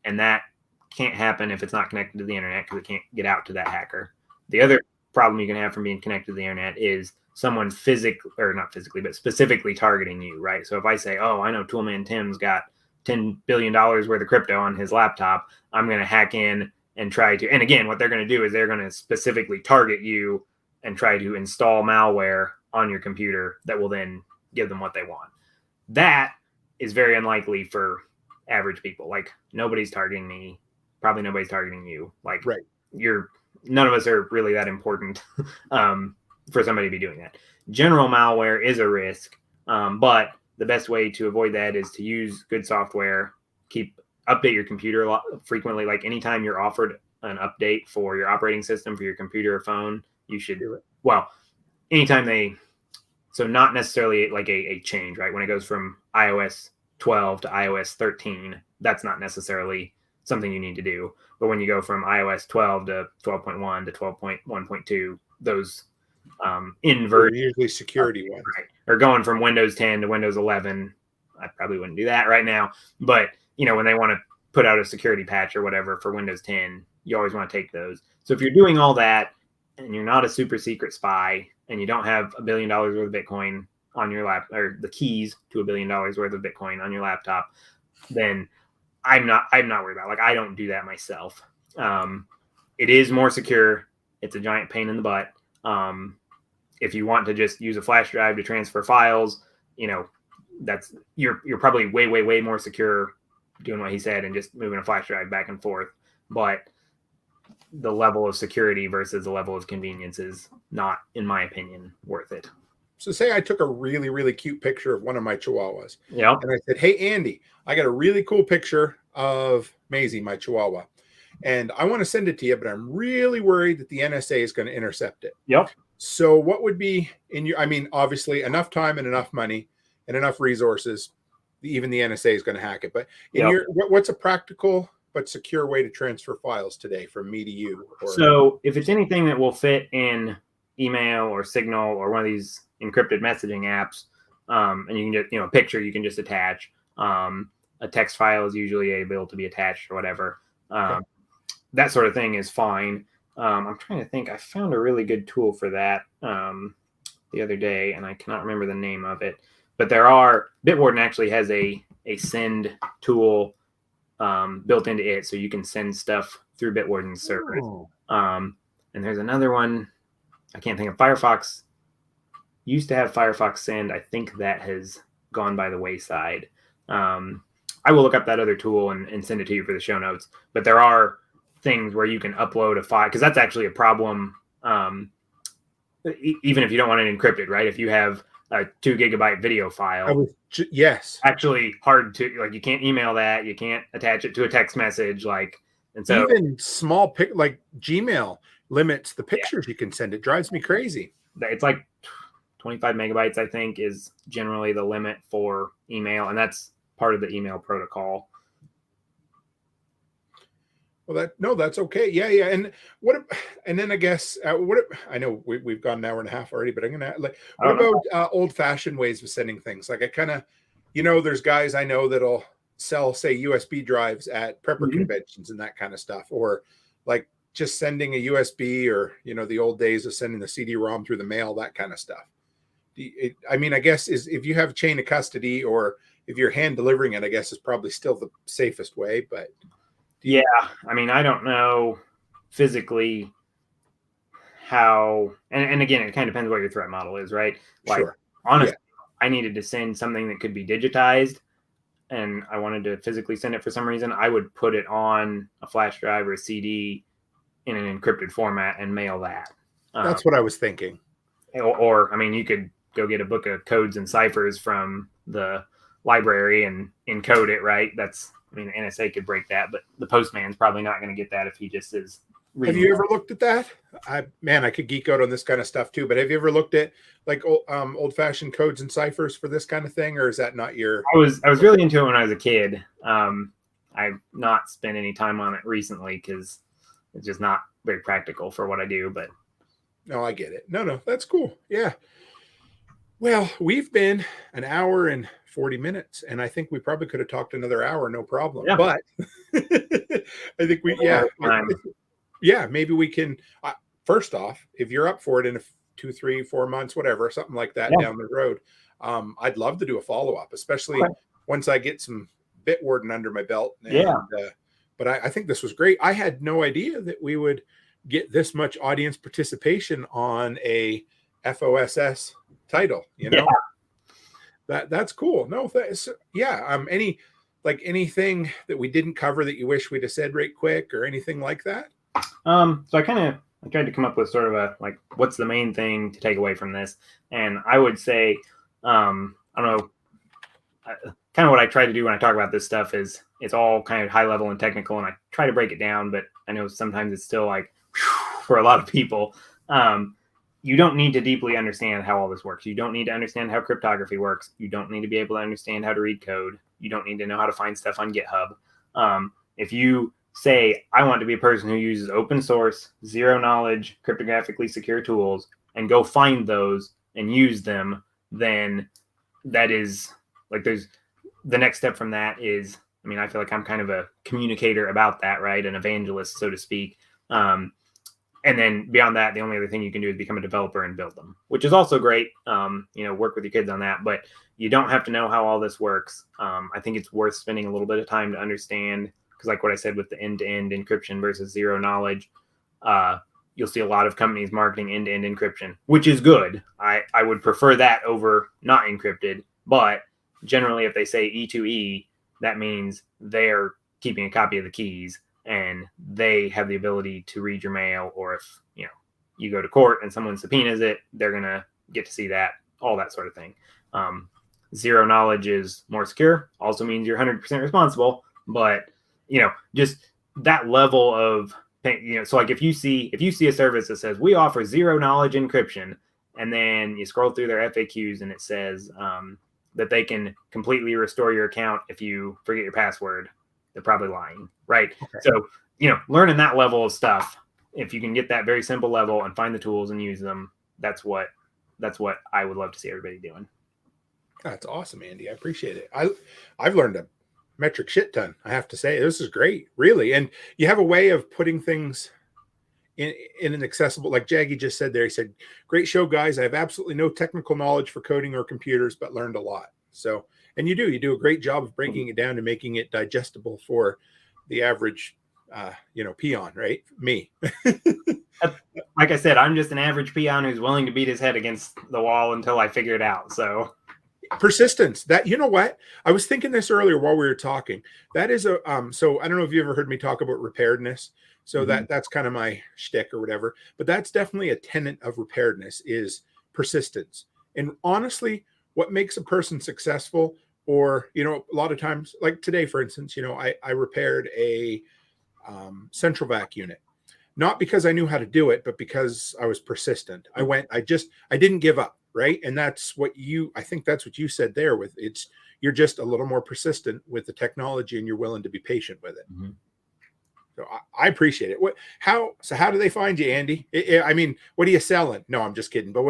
And that can't happen if it's not connected to the internet because it can't get out to that hacker. The other problem you can have from being connected to the internet is someone not physically, but specifically targeting you, right? So if I say, oh, I know Toolman Tim's got $10 billion worth of crypto on his laptop, I'm going to hack in and try to, and again, what they're going to do is they're going to specifically target you and try to install malware on your computer that will then give them what they want. That is very unlikely for average people. Like nobody's targeting me, probably nobody's targeting you. Like right. None of us are really that important for somebody to be doing that. General malware is a risk, but the best way to avoid that is to use good software, update your computer a lot frequently. Like anytime you're offered an update for your operating system for your computer or phone, you should do it. Well, anytime so not necessarily like a change, right? When it goes from iOS 12 to iOS 13, that's not necessarily something you need to do. But when you go from iOS 12 to 12.1 to 12.1.2, those inverted usually security ones, right? Or going from Windows 10 to Windows 11, I probably wouldn't do that right now. But when they want to put out a security patch or whatever for Windows 10, you always want to take those. So if you're doing all that and you're not a super secret spy and you don't have $1 billion worth of Bitcoin on your lap, or the keys to $1 billion worth of Bitcoin on your laptop, then I'm not worried about it. Like I don't do that myself. It is more secure. It's a giant pain in the butt. If you want to just use a flash drive to transfer files, that's you're probably way more secure doing what he said and just moving a flash drive back and forth. But the level of security versus the level of convenience is not, in my opinion, worth it. So say I took a really, really cute picture of one of my chihuahuas. Yeah. And I said, hey, Andy, I got a really cool picture of Maisie, my chihuahua. And I want to send it to you, but I'm really worried that the NSA is going to intercept it. Yep. So what would be obviously enough time and enough money and enough resources, even the NSA is going to hack it. But what's a practical but secure way to transfer files today from me to you? So if it's anything that will fit in email or Signal or one of these encrypted messaging apps, and you can just, a picture you can just attach. A text file is usually able to be attached or whatever. Okay. That sort of thing is fine. I'm trying to think. I found a really good tool for that the other day, and I cannot remember the name of it. But Bitwarden actually has a send tool built into it, so you can send stuff through Bitwarden's servers. And there's another one. I can't think of. Firefox used to have Firefox Send. I think that has gone by the wayside. I will look up that other tool and send it to you for the show notes. But there are things where you can upload a file, because that's actually a problem. Even if you don't want it encrypted, right? If you have a 2 gigabyte video file, yes, actually hard to, like, you can't email that, you can't attach it to a text message, and so even small like Gmail limits the pictures you can send. It drives me crazy. It's like 25 megabytes, I think, is generally the limit for email, and that's part of the email protocol. Well, that's okay. Yeah. And then I guess I know we've gone an hour and a half already, but I'm gonna what about old-fashioned ways of sending things? Like I kind of, there's guys I know that'll sell, say, USB drives at prepper conventions and that kind of stuff, or like just sending a USB, or the old days of sending the CD-ROM through the mail, that kind of stuff. I guess if you have chain of custody, or if you're hand delivering it, I guess is probably still the safest way, but. Yeah, I mean, I don't know physically how, and again, it kind of depends what your threat model is, right? Like, Sure. honestly, Yeah. I needed to send something that could be digitized, and I wanted to physically send it for some reason. I would put it on a flash drive or a CD in an encrypted format and mail that. That's what I was thinking. Or I mean, you could go get a book of codes and ciphers from the library and encode it, right? That's, I mean, the NSA could break that, but the postman's probably not going to get that if he just is Have reading. you ever looked at that? I could geek out on this kind of stuff too, but have you ever looked at like old-fashioned codes and ciphers for this kind of thing, or is that not your? I was really into it when I was a kid. I've not spent any time on it recently because it's just not very practical for what I do. But No, I get it. No, that's cool. Yeah. Well, we've been an hour and 40 minutes, and I think we probably could have talked another hour, no problem. Yeah. But I think maybe we can. First off, if you're up for it in 2, 3, 4 months, whatever, something like that down the road, I'd love to do a follow up, especially once I get some Bitwarden under my belt. And, but I think this was great. I had no idea that we would get this much audience participation on a F.O.S.S. title. That's cool. No, anything that we didn't cover that you wish we'd have said right quick or anything like that? So I tried to come up with sort of a, like, what's the main thing to take away from this? And I would say, I don't know, kind of what I try to do when I talk about this stuff is it's all kind of high level and technical, and I try to break it down, but I know sometimes it's still like, whew, for a lot of people, you don't need to deeply understand how all this works. You don't need to understand how cryptography works. You don't need to be able to understand how to read code. You don't need to know how to find stuff on GitHub. If you say, I want to be a person who uses open source, zero knowledge, cryptographically secure tools, and go find those and use them, then that is like, there's the next step from that is, I mean, I feel like I'm kind of a communicator about that, right? An evangelist, so to speak. And then beyond that, the only other thing you can do is become a developer and build them, which is also great. Work with your kids on that, but you don't have to know how all this works. I think it's worth spending a little bit of time to understand, because like what I said with the end-to-end encryption versus zero knowledge, you'll see a lot of companies marketing end-to-end encryption, which is good. I would prefer that over not encrypted, but generally if they say E2E, that means they're keeping a copy of the keys and they have the ability to read your mail, or if you go to court and someone subpoenas it, they're going to get to see that, all that sort of thing. Zero knowledge is more secure, also means you're 100% responsible, but just that level of, so like if you see a service that says we offer zero knowledge encryption, and then you scroll through their FAQs and it says that they can completely restore your account if you forget your password, they're probably lying, right? Okay. So, learning that level of stuff, if you can get that very simple level and find the tools and use them, that's what I would love to see everybody doing. That's awesome, Andy. I appreciate it. I've learned a metric shit ton, I have to say. This is great, really. And you have a way of putting things in an accessible, like Jaggy just said there. He said, great show, guys. I have absolutely no technical knowledge for coding or computers, but learned a lot. So, and you do a great job of breaking it down and making it digestible for the average, peon, right? Me. Like I said, I'm just an average peon who's willing to beat his head against the wall until I figure it out. So persistence, that, you know what? I was thinking this earlier while we were talking. That is so I don't know if you ever heard me talk about preparedness. So that's kind of my shtick or whatever, but that's definitely a tenet of preparedness is persistence. And honestly, what makes a person successful, or, a lot of times, like today, for instance, I repaired a central vac unit, not because I knew how to do it, but because I was persistent. I didn't give up. Right. And that's what I think that's what you said there with you're just a little more persistent with the technology and you're willing to be patient with it. Mm-hmm. So I appreciate it. How do they find you, Andy? I mean, what are you selling? No, I'm just kidding. But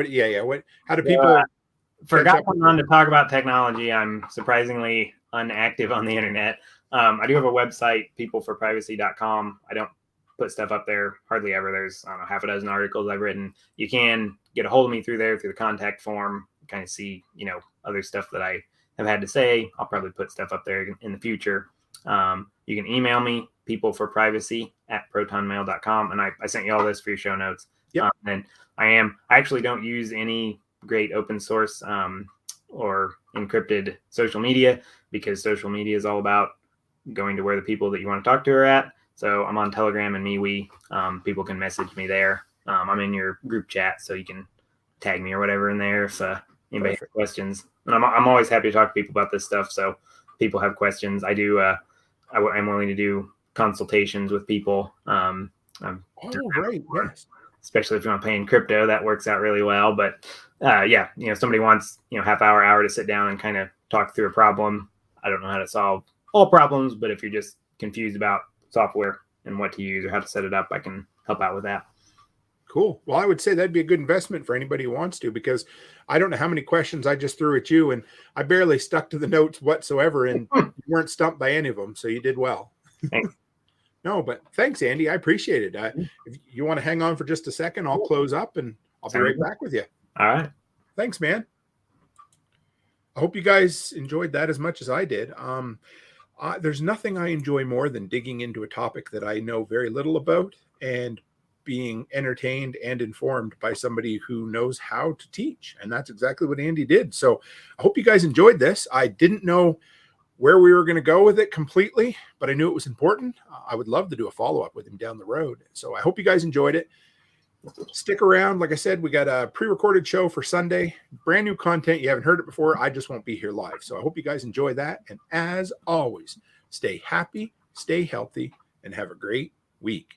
how do people? Forgot on to talk about technology. I'm surprisingly inactive on the internet. I do have a website, peopleforprivacy.com. I don't put stuff up there hardly ever. There's, I don't know, half a dozen articles I've written. You can get a hold of me through there, through the contact form, kind of see, other stuff that I have had to say. I'll probably put stuff up there in the future. You can email me, peopleforprivacy@protonmail.com. And I sent you all this for your show notes. Yep. And I actually don't use any great open source or encrypted social media, because social media is all about going to where the people that you want to talk to are at. So I'm on Telegram and MeWe. People can message me there. I'm in your group chat, so you can tag me or whatever in there if anybody has questions. And I'm always happy to talk to people about this stuff. So people have questions. I do. I'm willing to do consultations with people. Right. Yes. Especially if you want to pay in crypto, that works out really well. But yeah, somebody wants, half hour to sit down and kind of talk through a problem. I don't know how to solve all problems, but if you're just confused about software and what to use or how to set it up, I can help out with that. Cool. Well, I would say that'd be a good investment for anybody who wants to, because I don't know how many questions I just threw at you, and I barely stuck to the notes whatsoever, and you weren't stumped by any of them. So you did well. Thanks. No, but thanks, Andy. I appreciate it. If you want to hang on for just a second, I'll close up and I'll be right back with you. All right. Thanks, man. I hope you guys enjoyed that as much as I did. There's nothing I enjoy more than digging into a topic that I know very little about and being entertained and informed by somebody who knows how to teach. And that's exactly what Andy did. So I hope you guys enjoyed this. I didn't know where we were going to go with it completely, but I knew it was important. I would love to do a follow-up with him down the road. So I hope you guys enjoyed it. Stick around. Like I said, we got a pre-recorded show for Sunday, brand new content. You haven't heard it before. I just won't be here live. So I hope you guys enjoy that. And as always, stay happy, stay healthy, and have a great week.